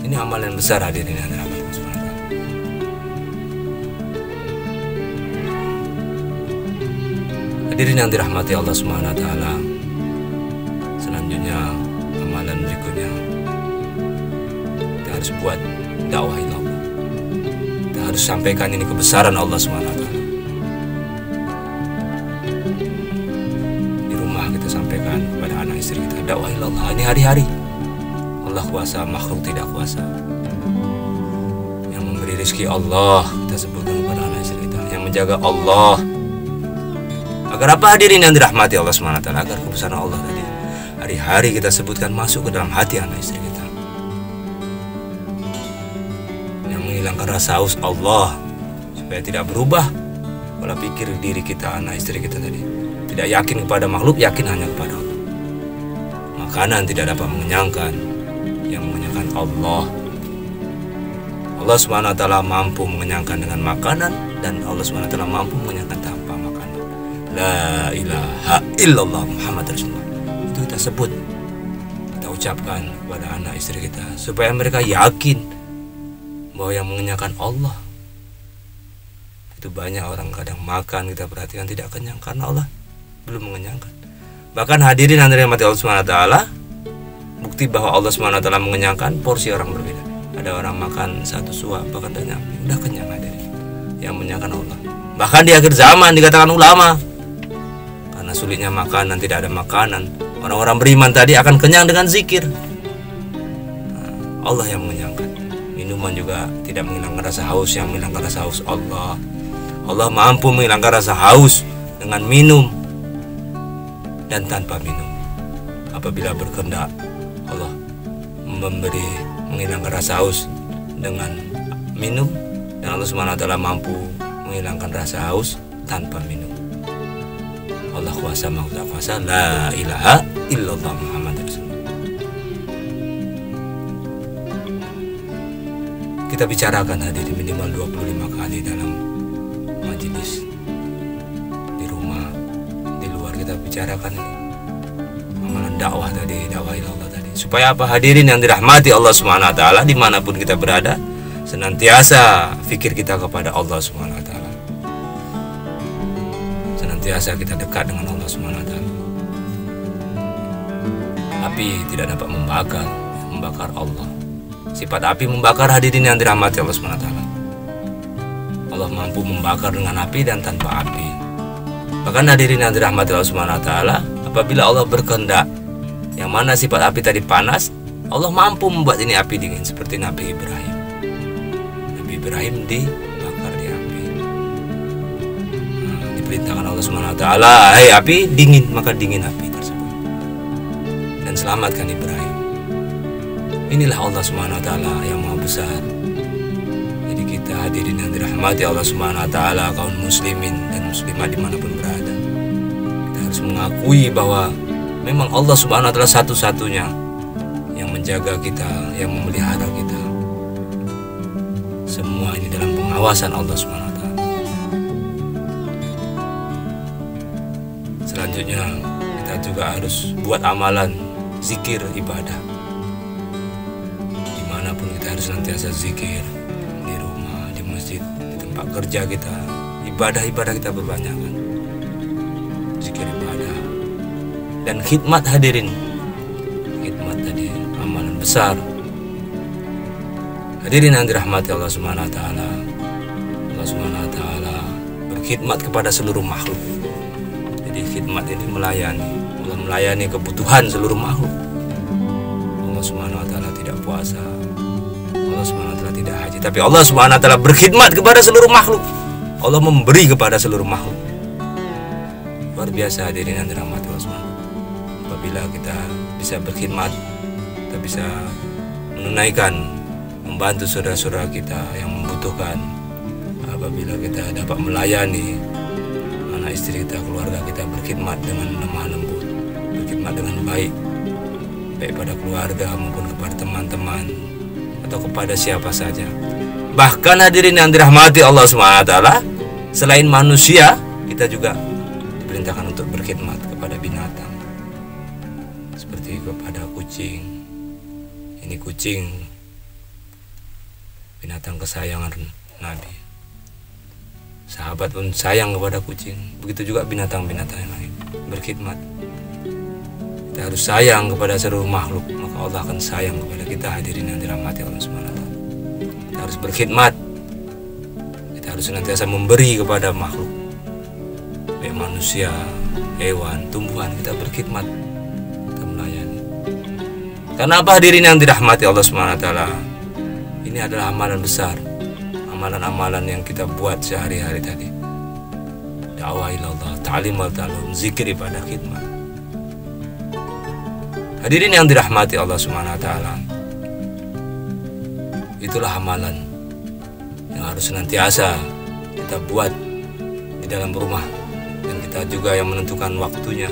Ini amalan besar hadirin yang dirahmati Allah Subhanahu wa taala. Hadirin yang dirahmati Allah Subhanahu wa taala, selanjutnya amalan berikutnya, kita harus buat dakwah ilallah. Kita harus sampaikan ini kebesaran Allah Subhanahu wa taala. Di rumah kita sampaikan kepada anak istri kita, dakwah ilallah. Ini hari-hari Allah kuasa, makhluk tidak kuasa. Yang memberi rezeki Allah, kita sebutkan kepada anak istri kita. Yang menjaga Allah. Agar apa hadirin yang dirahmati Allah SWT? Agar kebesaran Allah tadi hari-hari kita sebutkan masuk ke dalam hati anak istri kita. Yang menghilangkan rasa haus Allah, supaya tidak berubah pola pikir diri kita, anak istri kita tadi. Tidak yakin kepada makhluk, yakin hanya kepada Allah. Makanan tidak dapat mengenyangkan, yang mengenyangkan Allah. Allah SWT mampu mengenyangkan dengan makanan, dan Allah SWT mampu mengenyangkan tanpa makanan. La ilaha illallah Muhammad Rasulullah. Itu kita sebut, kita ucapkan kepada anak istri kita, supaya mereka yakin bahwa yang mengenyangkan Allah. Itu banyak orang kadang makan, kita perhatikan tidak kenyang karena Allah belum mengenyangkan. Bahkan hadirin yang dirahmati Allah SWT, bukti bahwa Allah SWT mengenyangkan, porsi orang berbeda. Ada orang makan satu suap bahkan udah nyampe, udah kenyang hadirin. Yang mengenyangkan Allah. Bahkan di akhir zaman dikatakan ulama, karena sulitnya makanan, tidak ada makanan, orang-orang beriman tadi akan kenyang dengan zikir. Allah yang mengenyangkan. Minuman juga tidak menghilangkan rasa haus, yang menghilangkan rasa haus Allah. Allah mampu menghilangkan rasa haus dengan minum dan tanpa minum. Apabila berkehendak, Allah menghilangkan rasa haus dengan minum, dan Allah SWT mampu menghilangkan rasa haus tanpa minum. Allah kuasa, maha kuasa. La ilaha illallah Muhammad Rasulullah. Kita bicarakan hadirin minimal 25 kali dalam majelis, di rumah, di luar, kita bicarakan ini amalan dakwah tadi, dakwah ilallah tadi, supaya apa hadirin yang dirahmati Allah Subhanahu wa taala, dimanapun kita berada, senantiasa fikir kita kepada Allah Subhanahu wa taala, senantiasa kita dekat dengan Allah Subhanahu wa taala. Api tidak dapat membakar Allah. Sifat api membakar hadirin yang dirahmati Allah Subhanahu wa taala. Allah mampu membakar dengan api dan tanpa api. Bahkan hadirin yang dirahmati Allah Subhanahu wa taala, apabila Allah berkehendak, yang mana sifat api tadi panas, Allah mampu membuat ini api dingin, seperti Nabi Ibrahim. Nabi Ibrahim dibakar di api. Diperintahkan Allah Subhanahu wa taala, "Hai api, dingin," maka dingin api tersebut. dan selamatkan Ibrahim. Inilah Allah Subhanahu wa taala yang Maha Besar. Jadi kita hadirin yang dirahmati Allah Subhanahu wa taala, kaum muslimin dan muslimat dimanapun berada, kita harus mengakui bahwa memang Allah Subhanahu wa taala satu-satunya yang menjaga kita, yang memelihara kita. Semua ini dalam pengawasan Allah Subhanahu wa taala. Selanjutnya kita juga harus buat amalan zikir ibadah. Dimanapun kita harus senantiasa zikir, di rumah, di masjid, di tempat kerja kita, ibadah-ibadah kita berbanyakkan. Zikir ibadah dan khidmat hadirin. Khidmat tadi amalan besar. Hadirin yang dirahmati Allah Subhanahu wa taala. Allah Subhanahu wa taala berkhidmat kepada seluruh makhluk. Jadi khidmat ini melayani. Allah melayani kebutuhan seluruh makhluk. Allah Subhanahu wa taala tidak puasa. Allah Subhanahu wa taala tidak haji, tapi Allah Subhanahu wa taala berkhidmat kepada seluruh makhluk. Allah memberi kepada seluruh makhluk. Luar biasa hadirin yang dirahmati Allah Subhanahu wa taala. Apabila kita bisa berkhidmat, kita bisa menunaikan, membantu saudara-saudara kita yang membutuhkan. Apabila kita dapat melayani anak istri kita, keluarga kita, berkhidmat dengan lemah lembut, berkhidmat dengan baik pada keluarga maupun kepada teman-teman atau kepada siapa saja. Bahkan hadirin yang dirahmati Allah Subhanahu wa taala, selain manusia, kita juga diperintahkan untuk berkhidmat kepada binatang. Seperti kepada kucing. Ini kucing, binatang kesayangan Nabi. Sahabat pun sayang kepada kucing. Begitu juga binatang-binatang yang lain. Berkhidmat. Kita harus sayang kepada seluruh makhluk, maka Allah akan sayang kepada kita hadirin yang dirahmati Allah Subhanahu wa taala. Kita harus berkhidmat. Kita harus senantiasa memberi kepada makhluk. Baik manusia, hewan, tumbuhan, kita berkhidmat. Kita melayani. Karena apa hadirin yang dirahmati Allah Subhanahu wa taala? Ini adalah amalan besar, amalan-amalan yang kita buat sehari-hari tadi. Dakwah ilallah, ta'lim wal ta'allum, zikir, ibadah, khidmat. Hadirin yang dirahmati Allah Subhanahu wa taala, itulah amalan yang harus senantiasa kita buat di dalam rumah, dan kita juga yang menentukan waktunya.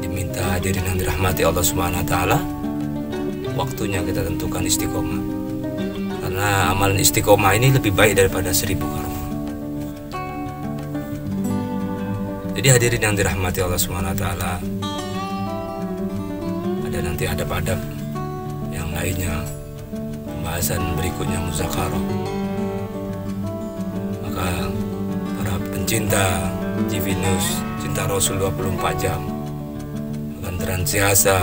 Diminta hadirin yang dirahmati Allah Subhanahu wa taala, waktunya kita tentukan istiqomah. Karena amalan istiqomah ini lebih baik daripada 1000 karma. Jadi hadirin yang dirahmati Allah Subhanahu wa taala, ada nanti adab-adab yang lainnya, pembahasan berikutnya muzakarah. Maka para pencinta GV News, cinta Rasul 24 jam akan senantiasa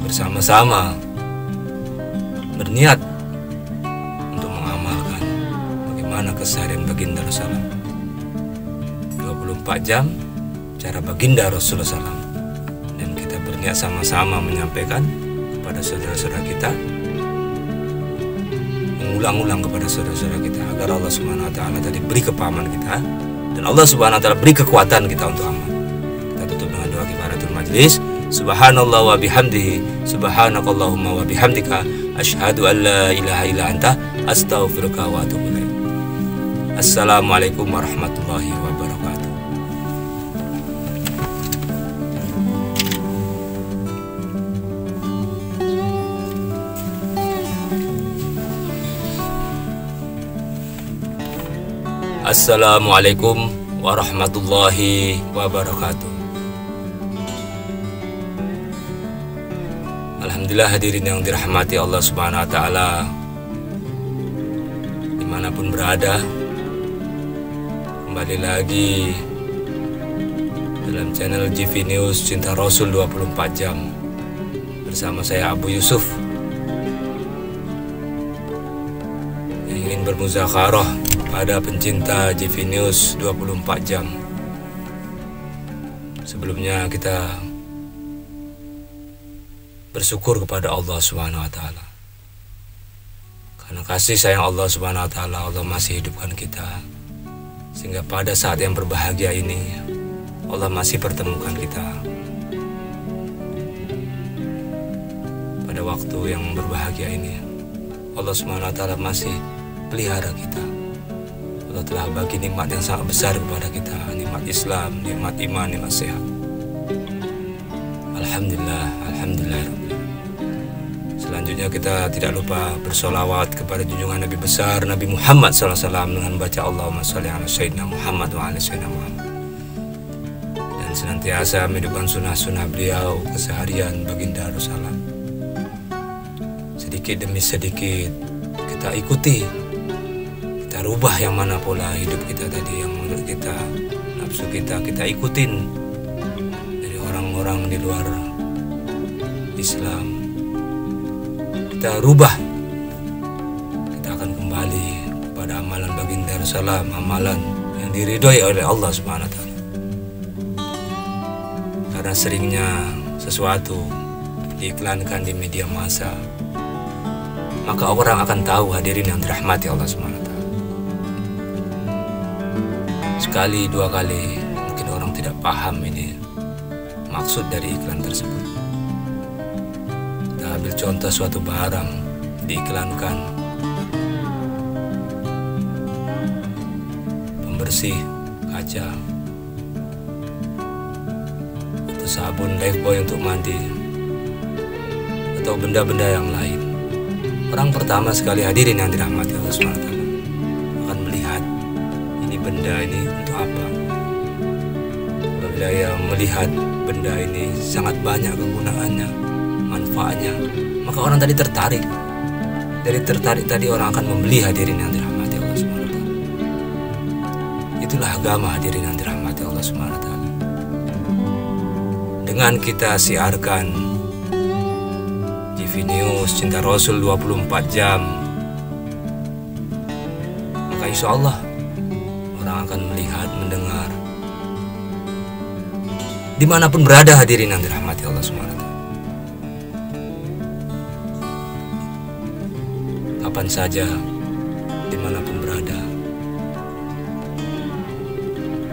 bersama-sama berniat untuk mengamalkan bagaimana keseharian baginda Rasulullah 24 jam cara baginda Rasulullah SAW, dan kita berniat sama-sama menyampaikan kepada saudara-saudara kita, mengulang-ulang kepada saudara-saudara kita, agar Allah Subhanahu wa taala tadi beri kepahaman kita dan Allah Subhanahu wa taala beri kekuatan kita untuk amal. Kita tutup dengan doa kifaratul majlis. Subhanallah wa bihamdihi, subhanakallahumma wa bihamdika, asyhadu an la ilaha illa anta, astaghfiruka wa atubu ilaik. Assalamualaikum warahmatullahi wabarakatuh. Assalamualaikum warahmatullahi wabarakatuh. Alhamdulillah hadirin yang dirahmati Allah Subhanahu wa taala, dimanapun berada, kembali lagi dalam channel GV News Cinta Rasul 24 jam bersama saya Abu Yusuf yang ingin bermuzakarah pada pencinta GV News 24 jam. Sebelumnya kita bersyukur kepada Allah Subhanahu wa taala. Karena kasih sayang Allah Subhanahu wa taala, Allah masih hidupkan kita. Sehingga pada saat yang berbahagia ini, Allah masih pertemukan kita. pada waktu yang berbahagia ini Allah Subhanahu wa ta'ala masih pelihara kita. Allah telah bagi nikmat yang sangat besar kepada kita, nikmat Islam, nikmat iman, nikmat sehat. Alhamdulillah, alhamdulillah. Selanjutnya kita tidak lupa bersolawat kepada junjungan Nabi besar Nabi Muhammad SAW dengan baca Allahumma sholli ala sayyidina Muhammad wa ala sayyidina Muhammad, dan senantiasa menghidupkan sunnah-sunnah beliau keseharian baginda Rasulullah. Sedikit demi sedikit kita ikuti, kita rubah yang mana pola hidup kita tadi yang menurut kita nafsu kita ikutin dari orang-orang di luar Islam. Kita rubah, kita akan kembali kepada amalan baginda Rasulullah, amalan yang diridhoi oleh Allah Subhanahu wa ta'ala. Karena seringnya sesuatu diiklankan di media massa, maka orang akan tahu, hadirin yang dirahmati Allah Subhanahu wa ta'ala. Sekali dua kali mungkin orang tidak paham ini maksud dari iklan tersebut. Ambil contoh suatu barang diiklankan, pembersih kaca atau sabun Lifebuoy untuk mandi atau benda-benda yang lain. Orang pertama sekali, hadirin yang dirahmati Allah SWT, akan melihat ini benda ini untuk apa. Apabila ia melihat benda ini sangat banyak kegunaannya, manfaatnya, maka orang tadi tertarik. Dari tertarik tadi orang akan membeli, hadirin yang dirahmati Allah SWT. Itulah agama, hadirin yang dirahmati Allah SWT. Dengan kita siarkan TV News Cinta Rasul 24 jam, maka insya Allah orang akan melihat, mendengar dimanapun berada, hadirin yang dirahmati Allah SWT. Kapan saja, dimanapun berada,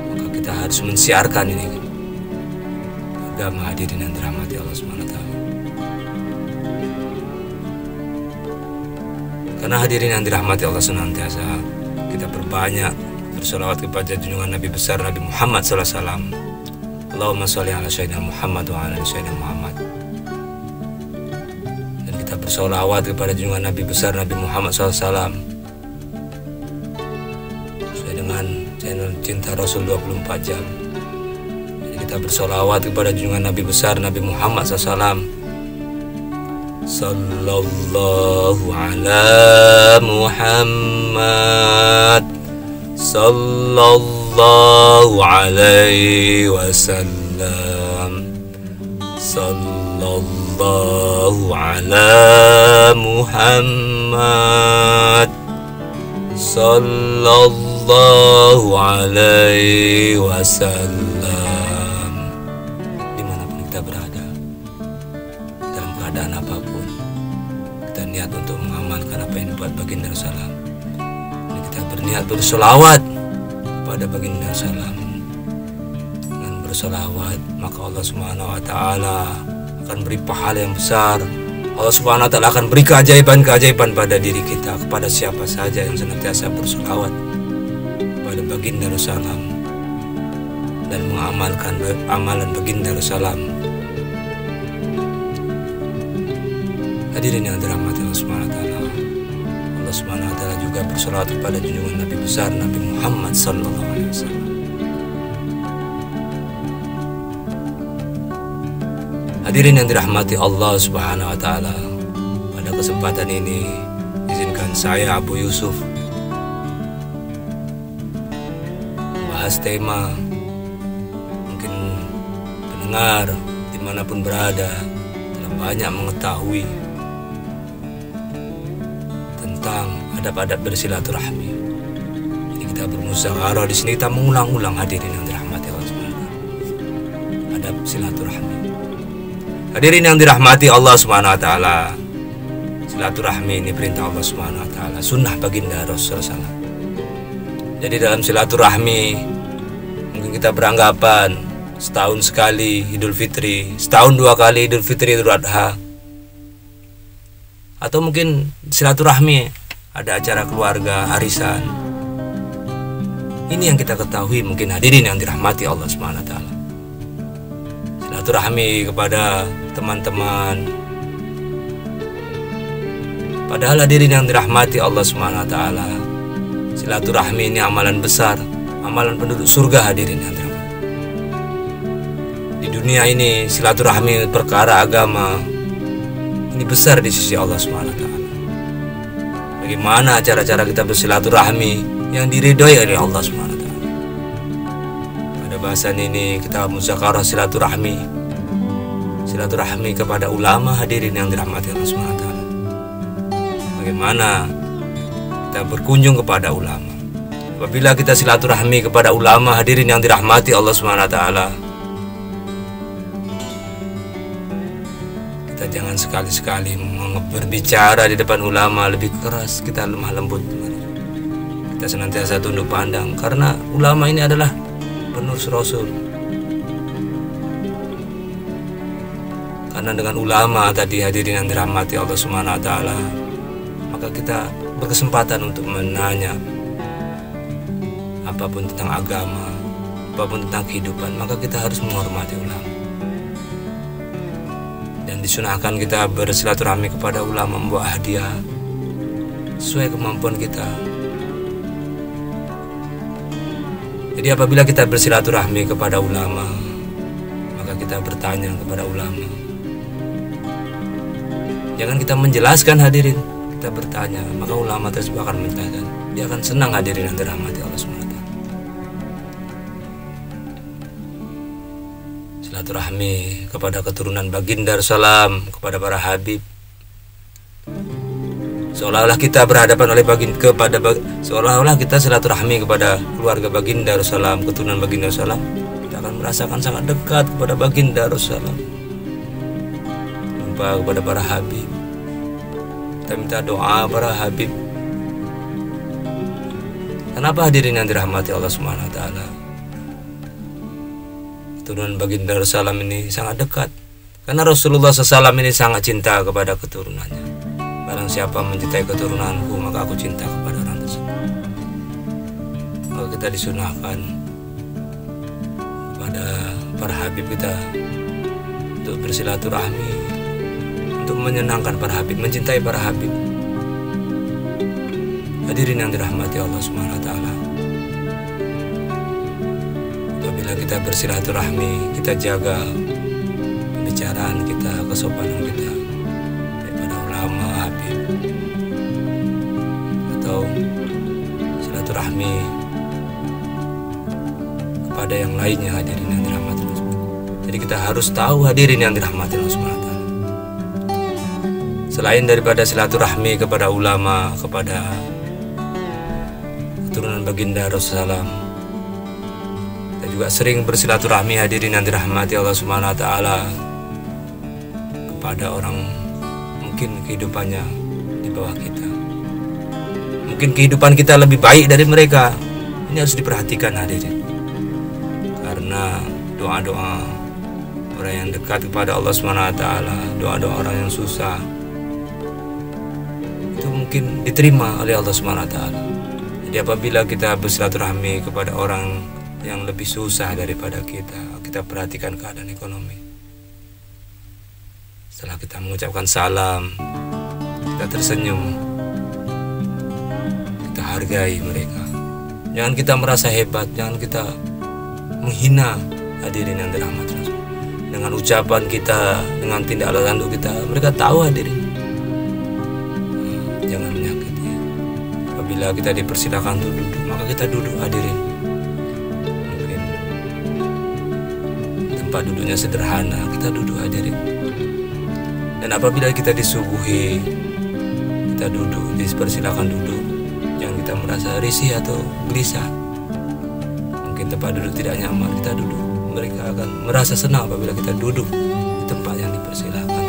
maka kita harus mensiarkan ini agama, hadirin yang dirahmati Allah SWT. Karena hadirin yang dirahmati Allah, senantiasa kita perbanyak bersolawat kepada junjungan Nabi besar Nabi Muhammad SAW. Allahumma sholli ala sayyidina Muhammad wa ala sayyidina Muhammad. Bersolawat kepada junjungan Nabi besar Nabi Muhammad SAW sesuai dengan channel Cinta Rasul 24 jam. Jadi kita bersolawat kepada junjungan Nabi besar Nabi Muhammad SAW. Sallallahu ala Muhammad, sallallahu alaihi wasallam, sallallahu ala Muhammad, sallallahu alaihi wasallam. Dimanapun kita berada, dalam keadaan apapun, kita niat untuk mengamalkan apa yang dibuat baginda Rasulullah. Kita berniat bersolawat kepada baginda Rasulullah. Dengan bersolawat, maka Allah Subhanahu wa ta'ala akan beri pahala yang besar. Allah Subhanahu wa ta'ala akan beri keajaiban-keajaiban pada diri kita, kepada siapa saja yang senantiasa bersolawat kepada baginda Rasulullah dan mengamalkan amalan baginda Rasulullah. Hadirin yang dirahmati Allah Subhanahu wa ta'ala, Allah Subhanahu wa ta'ala juga bersolawat kepada junjungan Nabi besar Nabi Muhammad sallallahu alaihi wasallam. Hadirin yang dirahmati Allah Subhanahu wa ta'ala, pada kesempatan ini izinkan saya Abu Yusuf membahas tema mungkin pendengar dimanapun berada telah banyak mengetahui tentang adab-adab bersilaturahmi. Jadi kita bermusyawarah di sini, kita mengulang-ulang, hadirin yang dirahmati Allah Subhanahu wa ta'ala, adab silaturahmi. Hadirin yang dirahmati Allah Subhanahu wa ta'ala, silaturahmi ini perintah Allah Subhanahu wa ta'ala, sunnah baginda Rasulullah SAW. Jadi dalam silaturahmi mungkin kita beranggapan setahun sekali Idul Fitri, setahun dua kali Idul Fitri, Idul Adha. atau mungkin silaturahmi, ada acara keluarga, arisan. Ini yang kita ketahui mungkin hadirin yang dirahmati Allah Subhanahu wa taala. Silaturahmi kepada teman-teman. Padahal hadirin yang dirahmati Allah Subhanahu wa taala, silaturahmi ini amalan besar, amalan penduduk surga hadirin yang dirahmati. Di dunia ini silaturahmi perkara agama ini besar di sisi Allah Subhanahu wa taala. Bagaimana cara-cara kita bersilaturahmi yang diridhoi oleh Allah Subhanahu wa taala? Pada bahasan ini kita muzakarah silaturahmi. Silaturahmi kepada ulama hadirin yang dirahmati Allah Subhanahu wa taala. Bagaimana kita berkunjung kepada ulama? Apabila kita silaturahmi kepada ulama hadirin yang dirahmati Allah Subhanahu wa taala, kita jangan sekali-sekali berbicara di depan ulama lebih keras, kita lemah lembut. Kita senantiasa tunduk pandang karena ulama ini adalah penerus Rasul. Karena dengan ulama tadi hadirin yang dirahmati Allah Subhanahu wa taala, maka kita berkesempatan untuk menanya apapun tentang agama, apapun tentang kehidupan, maka kita harus menghormati ulama. Dan disunahkan kita bersilaturahmi kepada ulama, membawa hadiah sesuai kemampuan kita. Jadi apabila kita bersilaturahmi kepada ulama, maka kita bertanya kepada ulama. Jangan kita menjelaskan hadirin, kita bertanya, maka ulama tersebut akan menjelaskan. Dia akan senang hadirin yang dirahmati Allah SWT. Silaturahmi kepada keturunan baginda Rasulullah, kepada para habib. Seolah-olah kita berhadapan oleh seolah-olah kita silaturahmi kepada keluarga baginda Rasulullah, keturunan baginda Rasulullah. Kita akan merasakan sangat dekat kepada baginda Rasulullah. Jumpa kepada para habib. Kita minta doa para habib. Kenapa hadirin yang dirahmati Allah Subhanahu wa taala? Keturunan baginda Rasulullah ini sangat dekat karena Rasulullah SAW ini sangat cinta kepada keturunannya. Barang siapa mencintai keturunanku, maka aku cinta kepada orang tersebut. Maka kita disunahkan kepada para habib kita untuk bersilaturahmi, untuk menyenangkan para habib, mencintai para habib. Hadirin yang dirahmati Allah Subhanahu wa taala. Apabila kita bersilaturahmi, kita jaga pembicaraan kita, kesopanan kita daripada ulama, habib, atau silaturahmi kepada yang lainnya hadirin yang dirahmati Allah. Jadi kita harus tahu hadirin yang dirahmati Allah Subhanahu wa taala. Selain daripada silaturahmi kepada ulama, kepada keturunan baginda Rasulullah, kita juga sering bersilaturahmi hadirin yang dirahmati Allah Subhanahu wa taala kepada orang mungkin kehidupannya di bawah kita. Mungkin kehidupan kita lebih baik dari mereka. Ini harus diperhatikan hadirin. Karena doa-doa orang yang dekat kepada Allah Subhanahu wa taala, doa-doa orang yang susah itu mungkin diterima oleh Allah Subhanahu wa taala. Jadi apabila kita bersilaturahmi kepada orang yang lebih susah daripada kita perhatikan keadaan ekonomi. Setelah kita mengucapkan salam, kita tersenyum, kita hargai mereka. Jangan kita merasa hebat, jangan kita menghina hadirin yang dirahmati Allah. Dengan ucapan kita, dengan tindak tanduk kita, mereka tahu hadirin. Jangan menyakiti. Apabila kita dipersilakan untuk duduk, maka kita duduk hadirin. Mungkin tempat duduknya sederhana, kita duduk hadirin. Dan apabila kita disuguhi, kita duduk, dipersilakan duduk. Jangan kita merasa risih atau gelisah. Mungkin tempat duduk tidak nyaman, kita duduk. Mereka akan merasa senang apabila kita duduk di tempat yang dipersilakan.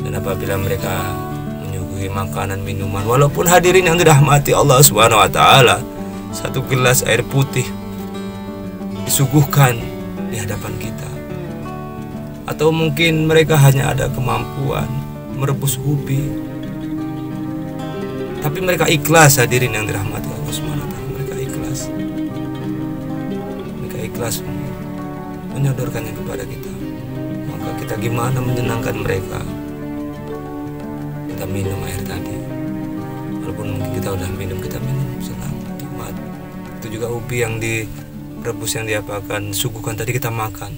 Dan apabila mereka menyuguhi makanan, minuman, walaupun hadirin yang dirahmati Allah Subhanahu wa taala, satu gelas air putih disuguhkan di hadapan kita. Atau mungkin mereka hanya ada kemampuan merebus ubi, Tapi mereka ikhlas, hadirin yang dirahmati Allah SWT. Mereka ikhlas menyodorkannya kepada kita. Maka kita gimana menyenangkan mereka? Kita minum air tadi, walaupun mungkin kita udah minum, kita minum senang, nikmat. Itu juga ubi yang direbus, yang diapakan, suguhkan tadi kita makan,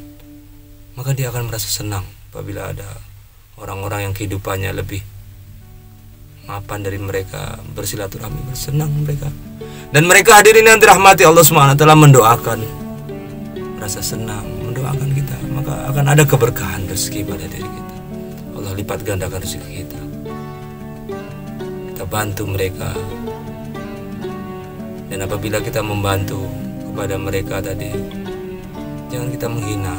maka dia akan merasa senang apabila ada orang-orang yang kehidupannya lebih mapan dari mereka, bersilaturahmi, bersenang mereka. Dan mereka hadirin yang dirahmati Allah SWT mendoakan, rasa senang, mendoakan kita, maka akan ada keberkahan rezeki pada diri kita. Allah lipat gandakan rezeki kita. Kita bantu mereka. Dan apabila kita membantu kepada mereka tadi, jangan kita menghina.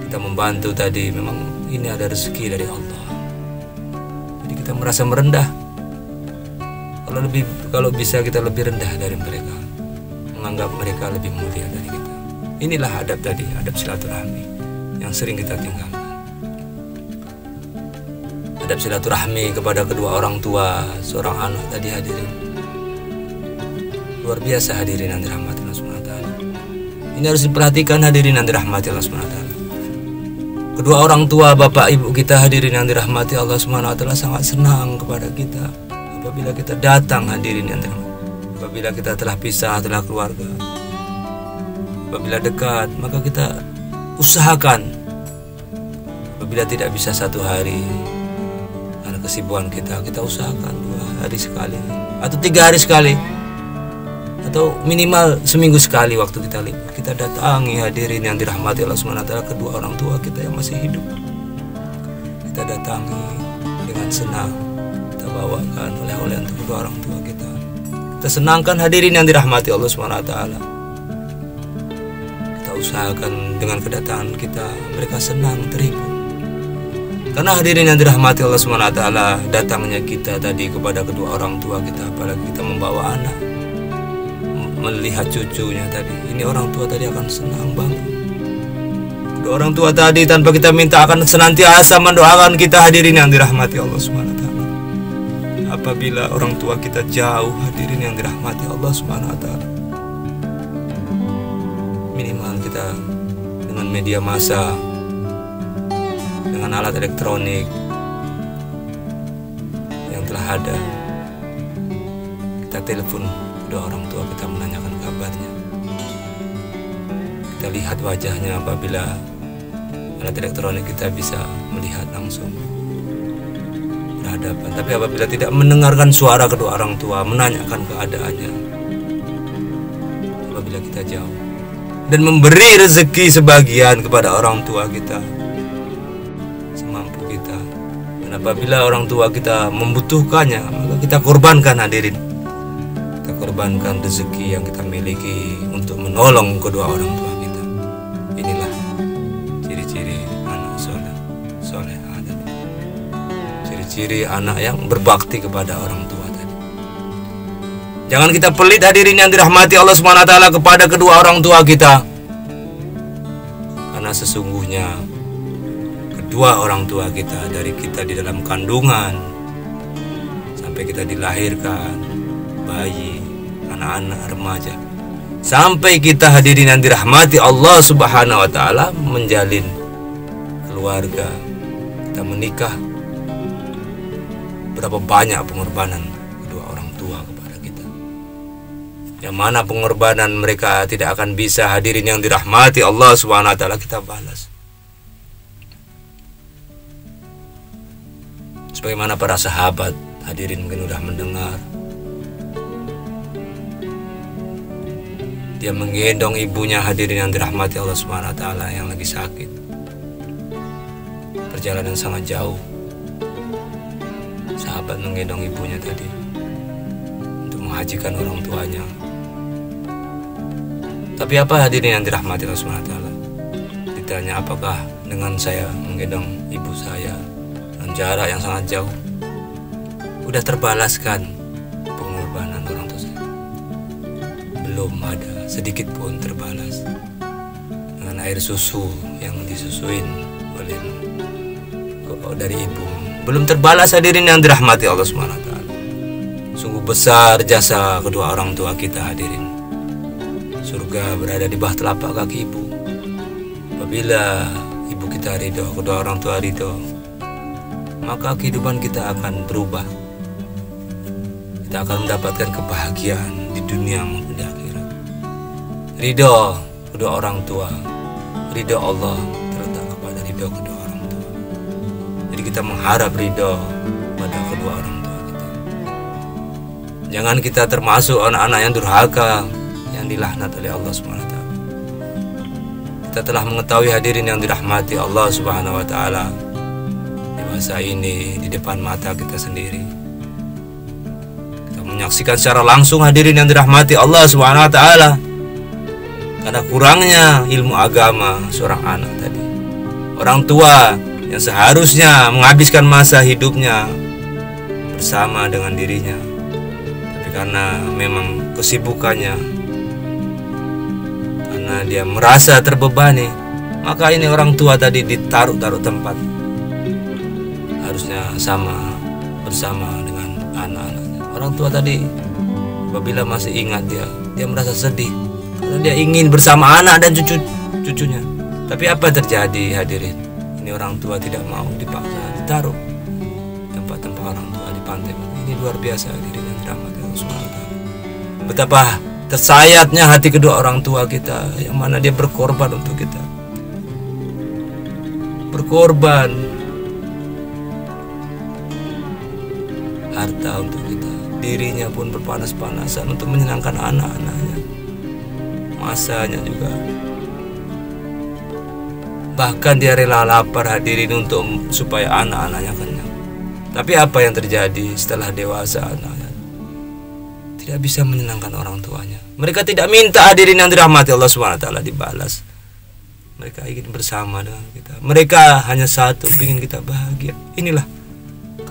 Kita membantu tadi, memang ini ada rezeki dari Allah. Jadi kita merasa merendah. Kalau bisa kita lebih rendah dari mereka, menganggap mereka lebih mulia dari kita. Inilah adab tadi, adab silaturahmi yang sering kita tinggalkan. Adab silaturahmi kepada kedua orang tua seorang anak tadi, hadirin, luar biasa hadirin yang dirahmati Allah SWT. Ini harus diperhatikan hadirin yang dirahmati Allah SWT. Kedua orang tua, bapak ibu kita hadirin yang dirahmati Allah SWT sangat senang kepada kita apabila kita datang, hadirin yang dirahmati. Apabila kita telah pisah, telah keluarga, apabila dekat, maka kita usahakan. Apabila tidak bisa satu hari karena kesibukan kita usahakan 2 hari sekali atau 3 hari sekali, atau minimal seminggu sekali waktu kita libur, kita datangi hadirin yang dirahmati Allah SWT kedua orang tua kita yang masih hidup. Kita datangi dengan senang, kita bawakan oleh-oleh untuk kedua orang tua kita. Kita senangkan hadirin yang dirahmati Allah SWT. Kita usahakan dengan kedatangan kita mereka senang, terhibur. Karena hadirin yang dirahmati Allah SWT, datangnya kita tadi kepada kedua orang tua kita, apalagi kita membawa anak, melihat cucunya tadi, ini orang tua tadi akan senang banget. Kedua orang tua tadi tanpa kita minta akan senantiasa mendoakan kita, hadirin yang dirahmati Allah SWT. Apabila orang tua kita jauh, hadirin yang dirahmati Allah SWT, minimal kita dengan media massa, dengan alat elektronik yang telah ada, kita telepon kedua orang tua kita, menanyakan kabarnya. Kita lihat wajahnya apabila alat elektronik kita bisa melihat langsung berhadapan. Tapi apabila tidak mendengarkan suara kedua orang tua, menanyakan keadaannya apabila kita jauh, dan memberi rezeki sebagian kepada orang tua kita semampu kita. Dan apabila orang tua kita membutuhkannya, maka kita korbankan, hadirin. Kita korbankan rezeki yang kita miliki untuk menolong kedua orang tua kita. Inilah ciri-ciri anak soleh, ciri-ciri anak yang berbakti kepada orang tua tadi. Jangan kita pelit, hadirin yang dirahmati Allah SWT, kepada kedua orang tua kita. Karena sesungguhnya kedua orang tua kita, dari kita di dalam kandungan sampai kita dilahirkan, bayi, anak-anak, remaja, sampai kita, hadirin yang dirahmati Allah Subhanahu wa Ta'ala, menjalin keluarga, kita menikah, berapa banyak pengorbanan kedua orang tua kepada kita, yang mana pengorbanan mereka tidak akan bisa, hadirin yang dirahmati Allah Subhanahu wa Ta'ala, kita balas. Sebagaimana para sahabat, hadirin mungkin sudah mendengar, dia menggendong ibunya, hadirin yang dirahmati Allah SWT, yang lagi sakit, perjalanan sangat jauh. Sahabat menggendong ibunya tadi untuk menghajikan orang tuanya. Tapi apa, hadirin yang dirahmati Allah SWT? Ditanya, apakah dengan saya menggendong ibu saya dengan jarak yang sangat jauh, udah terbalaskan pengorbanan orang tua saya? Belum ada sedikit pun terbalas. Dengan air susu yang disusuin oleh dari ibu, belum terbalas, hadirin yang dirahmati Allah SWT. Sungguh besar jasa kedua orang tua kita hadirin. Surga berada di bawah telapak kaki ibu. Apabila ibu kita ridho, kedua orang tua ridho, maka kehidupan kita akan berubah. Kita akan mendapatkan kebahagiaan di dunia maupun di akhirat. Ridho kedua orang tua, ridho Allah terletak kepada ridho kedua orang tua. Jadi kita mengharap ridho pada kedua orang tua kita. Jangan kita termasuk anak-anak yang durhaka, yang dilaknat oleh Allah SWT. Kita telah mengetahui hadirin yang dirahmati Allah Subhanahu wa taala di masa ini di depan mata kita sendiri. Kita menyaksikan secara langsung hadirin yang dirahmati Allah Subhanahu wa taala. Karena kurangnya ilmu agama seorang anak tadi. Orang tua yang seharusnya menghabiskan masa hidupnya bersama dengan dirinya, tapi karena memang kesibukannya, karena dia merasa terbebani, maka ini orang tua tadi ditaruh tempat. Harusnya sama bersama dengan anak-anaknya. Orang tua tadi apabila masih ingat dia merasa sedih karena dia ingin bersama anak dan cucunya. Tapi apa terjadi hadirin? Ini orang tua tidak mau, dipaksa ditaruh tempat-tempat orang tua di pantai. Ini luar biasa hadirin yang dirahmati Allah SWT. Betapa tersayatnya hati kedua orang tua kita, yang mana dia berkorban untuk kita. Berkorban harta untuk kita. Dirinya pun berpanas-panasan untuk menyenangkan anak-anaknya. Masanya juga. Bahkan dia rela lapar hadirin untuk supaya anak-anaknya kenyang. Tapi apa yang terjadi setelah dewasa anaknya? Tidak bisa menyenangkan orang tuanya. Mereka tidak minta hadirin yang dirahmati Allah SWT dibalas. Mereka ingin bersama dengan kita. Mereka hanya satu, ingin kita bahagia. Inilah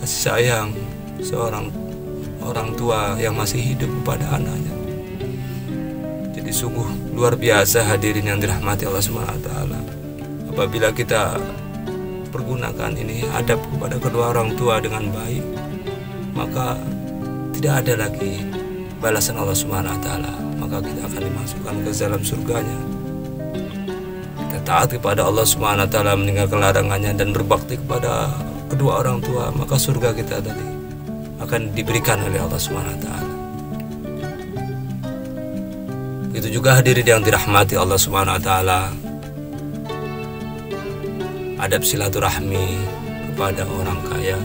kasih sayang seorang orang tua yang masih hidup kepada anaknya. Jadi sungguh luar biasa hadirin yang dirahmati Allah SWT. Apabila kita pergunakan ini adab kepada kedua orang tua dengan baik, maka tidak ada lagi balasan Allah Subhanahu wa taala, maka kita akan dimasukkan ke dalam surganya. Kita taat kepada Allah Subhanahu wa taala, meninggalkan larangannya dan berbakti kepada kedua orang tua, maka surga kita tadi akan diberikan oleh Allah Subhanahu wa taala. Begitu juga hadirin yang dirahmati Allah Subhanahu wa taala, adab silaturahmi kepada orang kaya.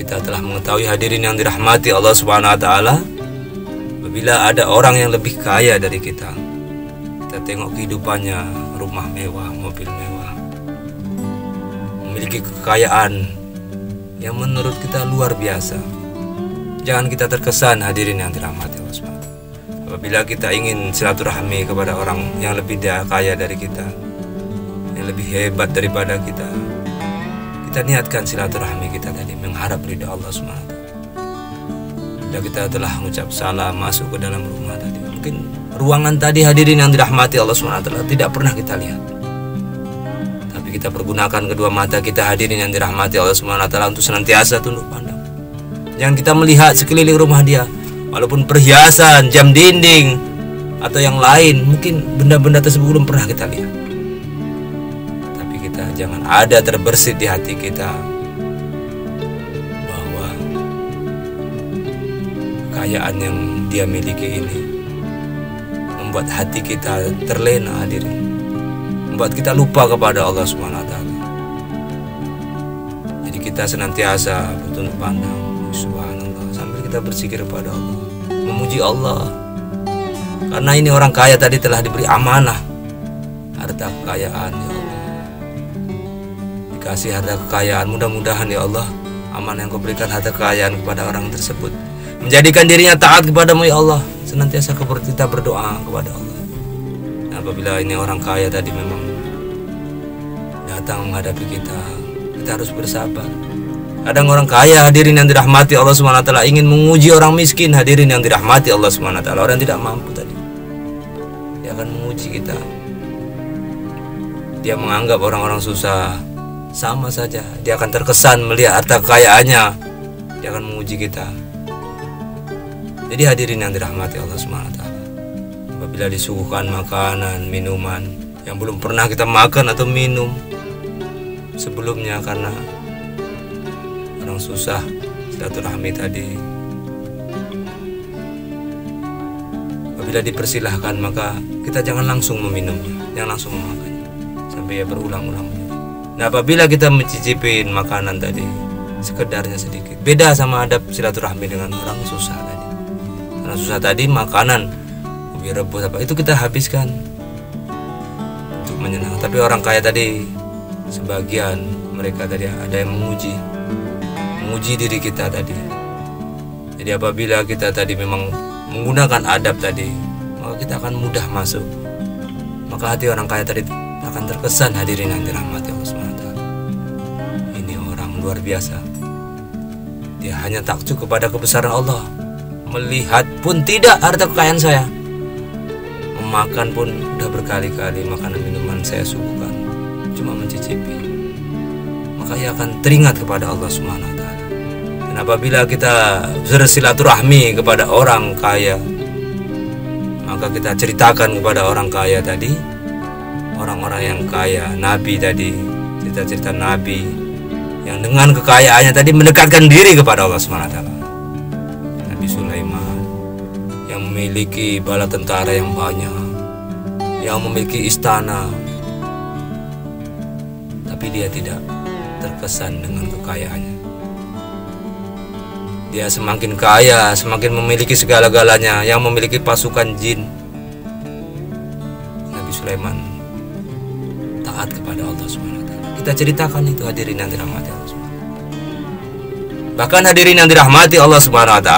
Kita telah mengetahui hadirin yang dirahmati Allah Subhanahu wa taala, apabila ada orang yang lebih kaya dari kita tengok kehidupannya, rumah mewah, mobil mewah, memiliki kekayaan yang menurut kita luar biasa. Jangan kita terkesan hadirin yang dirahmati Allah Subhanahu wa taala. Apabila kita ingin silaturahmi kepada orang yang lebih kaya dari kita, yang lebih hebat daripada kita, kita niatkan silaturahmi kita tadi mengharap ridha Allah SWT. Bila kita telah mengucap salam masuk ke dalam rumah tadi, mungkin ruangan tadi hadirin yang dirahmati Allah SWT tidak pernah kita lihat, tapi kita pergunakan kedua mata kita hadirin yang dirahmati Allah SWT untuk senantiasa tunduk pandang. Jangan kita melihat sekeliling rumah dia, walaupun perhiasan, jam dinding atau yang lain, mungkin benda-benda tersebut belum pernah kita lihat. Jangan ada terbersit di hati kita bahwa kekayaan yang dia miliki ini membuat hati kita terlena hadirin, membuat kita lupa kepada Allah Subhanahu wa taala. Jadi kita senantiasa bertunduk pandang subhanallah sambil kita berzikir kepada Allah, memuji Allah. Karena ini orang kaya tadi telah diberi amanah harta kekayaan, ya Allah. Kasih harta kekayaan, mudah-mudahan ya Allah amanah yang kau berikan harta kekayaan kepada orang tersebut menjadikan dirinya taat kepadamu ya Allah, senantiasa kita berdoa kepada Allah. Nah, apabila ini orang kaya tadi memang datang menghadapi kita, kita harus bersabar. Kadang orang kaya hadirin yang dirahmati Allah SWT ingin menguji orang miskin hadirin yang dirahmati Allah SWT. Orang yang tidak mampu tadi, dia akan menguji kita. Dia menganggap orang-orang susah sama saja, dia akan terkesan melihat harta kekayaannya Dia akan menguji kita. Jadi hadirin yang dirahmati Allah SWT, apabila disuguhkan makanan, minuman yang belum pernah kita makan atau minum sebelumnya karena orang susah, silaturahmi tadi, apabila dipersilahkan maka kita jangan langsung meminumnya, jangan langsung memakannya sampai ya berulang-ulang. Nah, apabila kita mencicipin makanan tadi sekedarnya sedikit, beda sama adab silaturahmi dengan orang susah tadi. Karena susah tadi makanan ubi rebus apa itu kita habiskan untuk menyenangkan. Tapi orang kaya tadi sebagian mereka tadi ada yang menguji diri kita tadi. Jadi apabila kita tadi memang menggunakan adab tadi, maka kita akan mudah masuk. Maka hati orang kaya tadi akan terkesan, hadirin yang dirahmati Allah SWT. Ini orang luar biasa. Dia hanya takjub kepada kebesaran Allah. Melihat pun tidak harta kekayaan saya. Memakan pun udah berkali-kali makanan minuman saya suguhkan, cuma mencicipi. Maka ia akan teringat kepada Allah SWT. Dan apabila kita bersilaturahmi kepada orang kaya, maka kita ceritakan kepada orang kaya tadi, orang-orang yang kaya, Nabi tadi, cerita-cerita Nabi yang dengan kekayaannya tadi mendekatkan diri kepada Allah SWT. Nabi Sulaiman yang memiliki bala tentara yang banyak, yang memiliki istana, tapi dia tidak terkesan dengan kekayaannya. Dia semakin kaya, semakin memiliki segala-galanya, yang memiliki pasukan jin. Nabi Sulaiman taat kepada Allah SWT. Kita ceritakan itu, hadirin yang dirahmati Allah SWT. Bahkan hadirin yang dirahmati Allah SWT,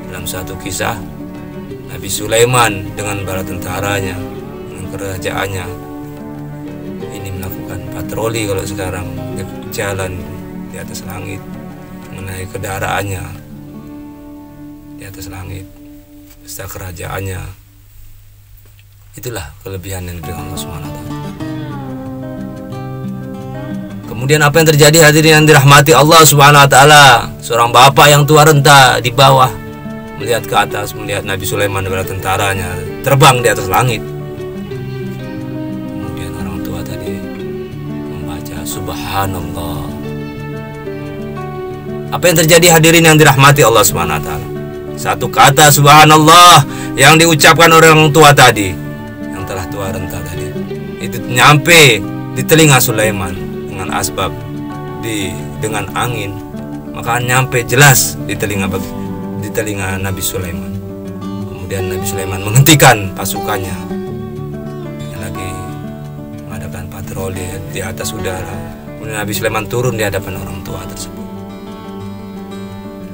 dalam satu kisah Nabi Sulaiman dengan bala tentaranya, dengan kerajaannya, ini melakukan patroli kalau sekarang, jalan di atas langit, menaik kendaraannya di atas langit beserta kerajaannya. Itulah kelebihan yang diberikan Allah SWT. Kemudian apa yang terjadi, hadirin yang dirahmati Allah SWT? Seorang bapak yang tua renta di bawah melihat ke atas, melihat Nabi Sulaiman dan tentaranya terbang di atas langit. Kemudian orang tua tadi membaca Subhanallah. Apa yang terjadi, hadirin yang dirahmati Allah SWT? Satu kata Subhanallah yang diucapkan orang tua tadi, yang telah tua renta tadi, itu nyampe di telinga Sulaiman dengan asbab dengan angin, maka nyampe jelas di telinga Nabi Sulaiman. Kemudian Nabi Sulaiman menghentikan pasukannya yang lagi mengadakan patroli di atas udara. Kemudian Nabi Sulaiman turun di hadapan orang tua tersebut.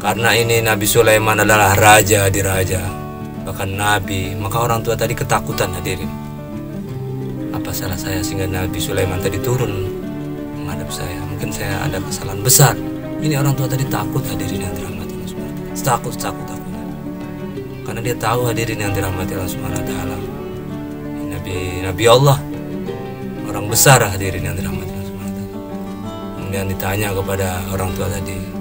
Karena ini Nabi Sulaiman adalah raja di raja, bahkan Nabi, maka orang tua tadi ketakutan, hadirin. Apa salah saya sehingga Nabi Sulaiman tadi turun menghadap saya? Mungkin saya ada kesalahan besar. Ini orang tua tadi takut, hadirin yang dirahmati Allah SWT. Takut. Karena dia tahu, hadirin yang dirahmati Allah SWT, Nabi Allah, orang besar, hadirin yang dirahmati Allah SWT. Kemudian ditanya kepada orang tua tadi,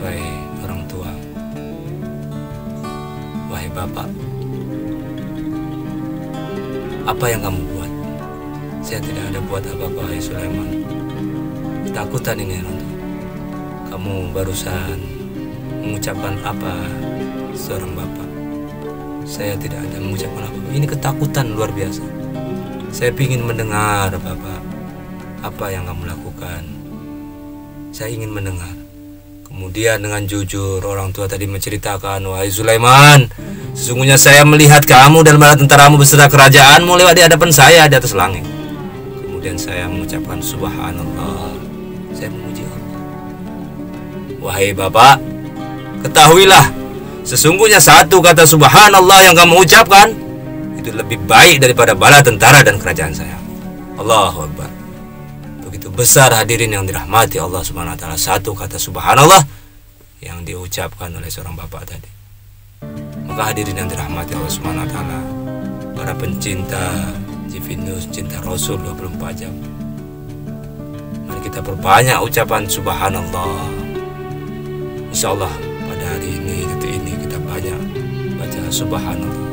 wahai orang tua, wahai bapak, apa yang kamu buat? Saya tidak ada buat apa-apa, wahai Sulaiman. Ketakutan ini orang tua. Kamu barusan mengucapkan apa seorang bapak? Saya tidak ada mengucapkan apa-apa. Ini ketakutan luar biasa. Saya ingin mendengar bapak, apa yang kamu lakukan. Saya ingin mendengar. Kemudian dengan jujur orang tua tadi menceritakan, wahai Sulaiman, sesungguhnya saya melihat kamu dan bala tentaramu beserta kerajaanmu lewat di hadapan saya di atas langit. Kemudian saya mengucapkan Subhanallah, saya memuji Allah. Wahai bapak, ketahuilah, sesungguhnya satu kata Subhanallah yang kamu ucapkan itu lebih baik daripada bala tentara dan kerajaan saya. Allahu Akbar. Begitu besar, hadirin yang dirahmati Allah SWT, satu kata Subhanallah yang diucapkan oleh seorang bapak tadi. Maka hadirin yang dirahmati Allah SWT, para pencinta Jivinus, cinta Rasul 24 jam, mari kita kita perbanyak ucapan subhanallah. Insya Allah pada hari ini, detik ini kita banyak baca subhanallah.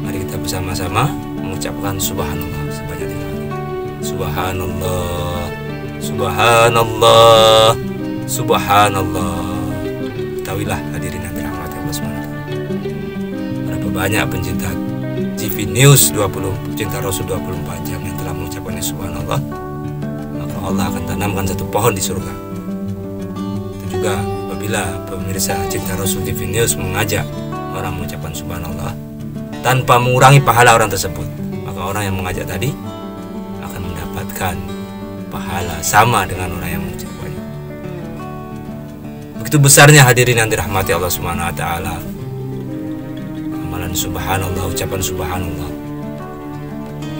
Mari kita bersama-sama mengucapkan subhanallah sebanyak 3 kali. Subhanallah, subhanallah, subhanallah. Ketahuilah hadirin yang dirahmati Allah SWT, berapa banyak pencinta TV News 20, pencinta Rasul 24 jam yang telah mengucapkan subhanallah, maka Allah akan tanamkan satu pohon di surga. Itu juga apabila pemirsa cinta Rasul TV News mengajak orang mengucapkan subhanallah tanpa mengurangi pahala orang tersebut, maka orang yang mengajak tadi akan mendapatkan pahala sama dengan orang yang mengucapkannya. Begitu besarnya hadirin yang dirahmati Allah Subhanahu wa taala. Amalan subhanallah, ucapan subhanallah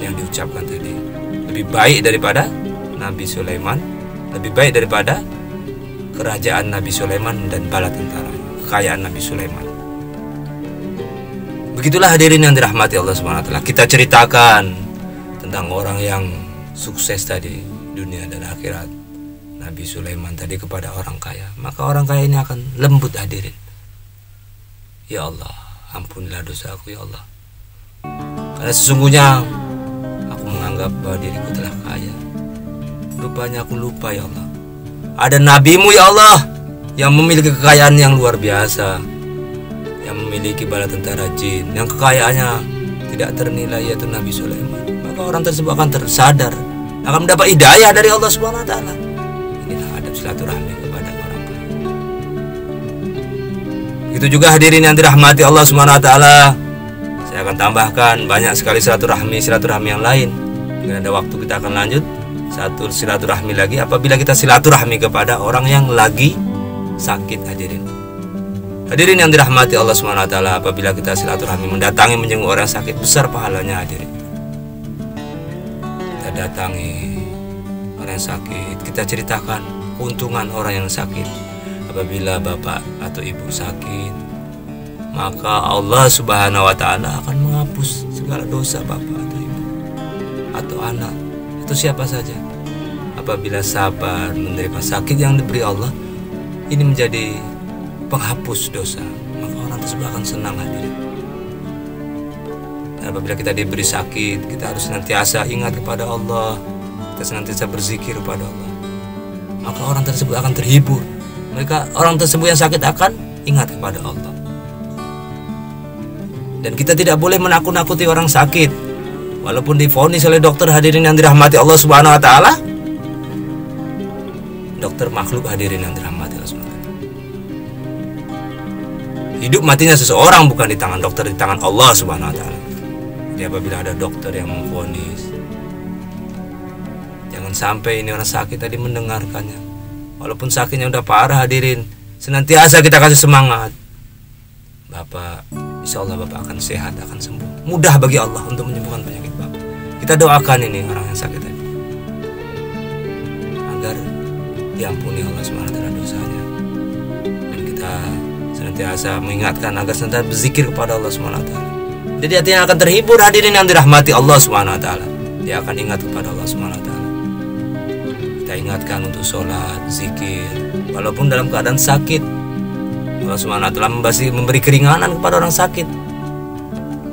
yang diucapkan tadi lebih baik daripada Nabi Sulaiman, lebih baik daripada kerajaan Nabi Sulaiman dan bala tentara, kekayaan Nabi Sulaiman. Begitulah hadirin yang dirahmati Allah SWT. Kita ceritakan tentang orang yang sukses tadi, dunia dan akhirat. Nabi Sulaiman tadi kepada orang kaya, maka orang kaya ini akan lembut hadirin. Ya Allah, ampunilah dosaku ya Allah, karena sesungguhnya aku menganggap bahwa diriku telah kaya. Rupanya aku lupa ya Allah, ada nabimu ya Allah yang memiliki kekayaan yang luar biasa, yang memiliki bala tentara jin yang kekayaannya tidak ternilai, yaitu Nabi Sulaiman. Maka orang tersebut akan tersadar, akan mendapat hidayah dari Allah Subhanahu wa taala. Inilah adab silaturahmi kepada orang kaya. Itu juga hadirin yang dirahmati Allah Subhanahu wa taala. Saya akan tambahkan banyak sekali silaturahmi yang lain. Mungkin ada waktu kita akan lanjut satu silaturahmi lagi, apabila kita silaturahmi kepada orang yang lagi sakit hadirin. Hadirin yang dirahmati Allah SWT, apabila kita silaturahmi mendatangi menjenguk orang sakit, besar pahalanya hadirin. Kita datangi orang yang sakit, kita ceritakan keuntungan orang yang sakit. Apabila bapak atau ibu sakit, maka Allah Subhanahu wa taala akan menghapus segala dosa bapak atau ibu atau anak atau siapa saja. Apabila sabar menerima sakit yang diberi Allah, ini menjadi penghapus dosa, maka orang tersebut akan senang hadirin. Dan apabila kita diberi sakit, kita harus senantiasa ingat kepada Allah, kita senantiasa berzikir kepada Allah, maka orang tersebut akan terhibur. Orang tersebut yang sakit akan ingat kepada Allah. Dan kita tidak boleh menakut-nakuti orang sakit, walaupun divonis oleh dokter hadirin yang dirahmati Allah Subhanahu wa taala. Dokter makhluk hadirin yang dirahmati Allah Subhanahu wa taala. Hidup matinya seseorang bukan di tangan dokter, di tangan Allah Subhanahu wa taala. Jadi apabila ada dokter yang memvonis, jangan sampai ini orang sakit tadi mendengarkannya. Walaupun sakitnya udah parah hadirin, senantiasa kita kasih semangat. Bapak, insya Allah Bapak akan sehat, akan sembuh. Mudah bagi Allah untuk menyembuhkan penyakit Bapak. Kita doakan ini orang yang sakit tadi, agar diampuni Allah SWT dosanya. Dan kita senantiasa mengingatkan agar senantiasa berzikir kepada Allah SWT. Jadi hatinya akan terhibur hadirin yang dirahmati Allah SWT. Dia akan ingat kepada Allah SWT. Kita ingatkan untuk sholat, zikir, walaupun dalam keadaan sakit. Allah SWT masih memberi keringanan kepada orang sakit.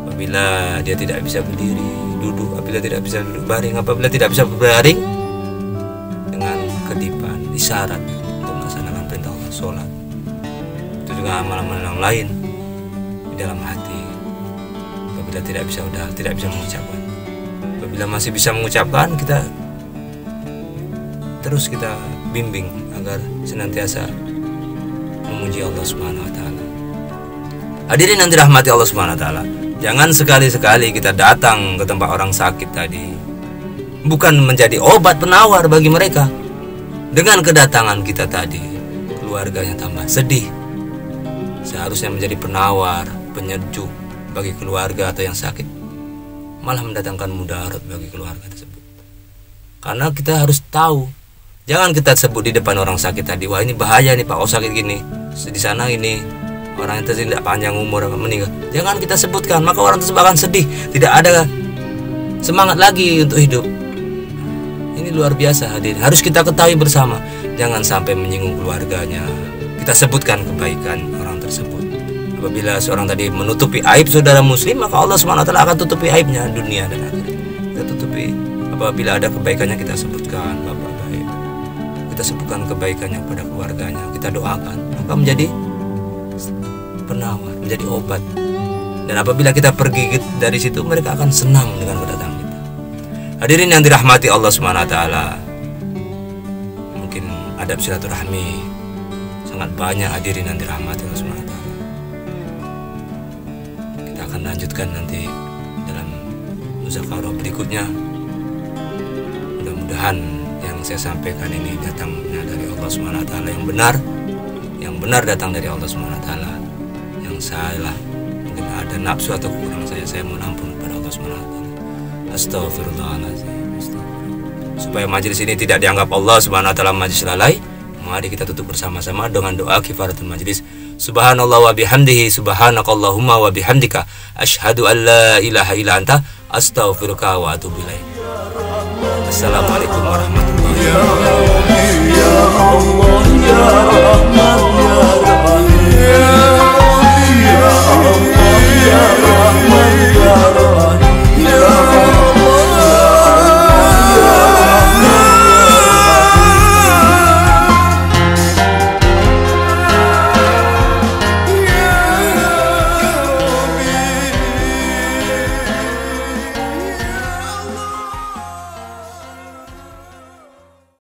Apabila dia tidak bisa berdiri, duduk. Apabila tidak bisa duduk baring, apabila tidak bisa berbaring, dengan kedipan, isyarat untuk melaksanakan perintah Allah, sholat. Itu juga amalan-amalan yang lain di dalam hati. Apabila tidak bisa mengucapkan. Apabila masih bisa mengucapkan, kita terus kita bimbing agar senantiasa memuji Allah Subhanahu wa taala. Hadirin yang dirahmati Allah Subhanahu wa taala, jangan sekali-sekali kita datang ke tempat orang sakit tadi bukan menjadi obat penawar bagi mereka. Dengan kedatangan kita tadi, keluarganya tambah sedih. Seharusnya menjadi penawar, penyejuk bagi keluarga atau yang sakit, malah mendatangkan mudarat bagi keluarga tersebut. Karena kita harus tahu, jangan kita sebut di depan orang sakit tadi, wah ini bahaya nih Pak, oh sakit gini, di sana ini orang yang tidak panjang umur meninggal. Jangan kita sebutkan, maka orang tersebut akan sedih, tidak ada semangat lagi untuk hidup. Ini luar biasa hadirin. Harus kita ketahui bersama. Jangan sampai menyinggung keluarganya. Kita sebutkan kebaikan orang tersebut. Apabila seorang tadi menutupi aib saudara muslim, maka Allah SWT akan tutupi aibnya dunia dan akhirat. Kita tutupi. Apabila ada kebaikannya kita sebutkan, bapak baik. Kita sebutkan kebaikannya pada keluarganya. Kita doakan. Maka menjadi penawar, menjadi obat. Dan apabila kita pergi dari situ, mereka akan senang dengan kedatangan kita. Hadirin yang dirahmati Allah SWT, mungkin adab silaturahmi sangat banyak hadirin yang dirahmati Allah SWT. Kita akan lanjutkan nanti dalam muzakarah berikutnya. Mudah-mudahan yang saya sampaikan ini datangnya dari Allah SWT yang benar datang dari Allah SWT. Yang salah mungkin ada nafsu atau kurang saya mohon ampun kepada Allah SWT. Astaghfirullahaladzim. Supaya majelis ini tidak dianggap Allah SWT majelis lalai, mari kita tutup bersama-sama dengan doa kifaratul majelis. Subhanallah wa bihamdihi, subhanakallahumma wa bihamdika, asyhadu an la ilaha illa anta, astaghfiruka wa atubu ilaik. Assalamualaikum warahmatullahi wabarakatuh. Ya Allah ya Rahman ya Rahim ya Allah.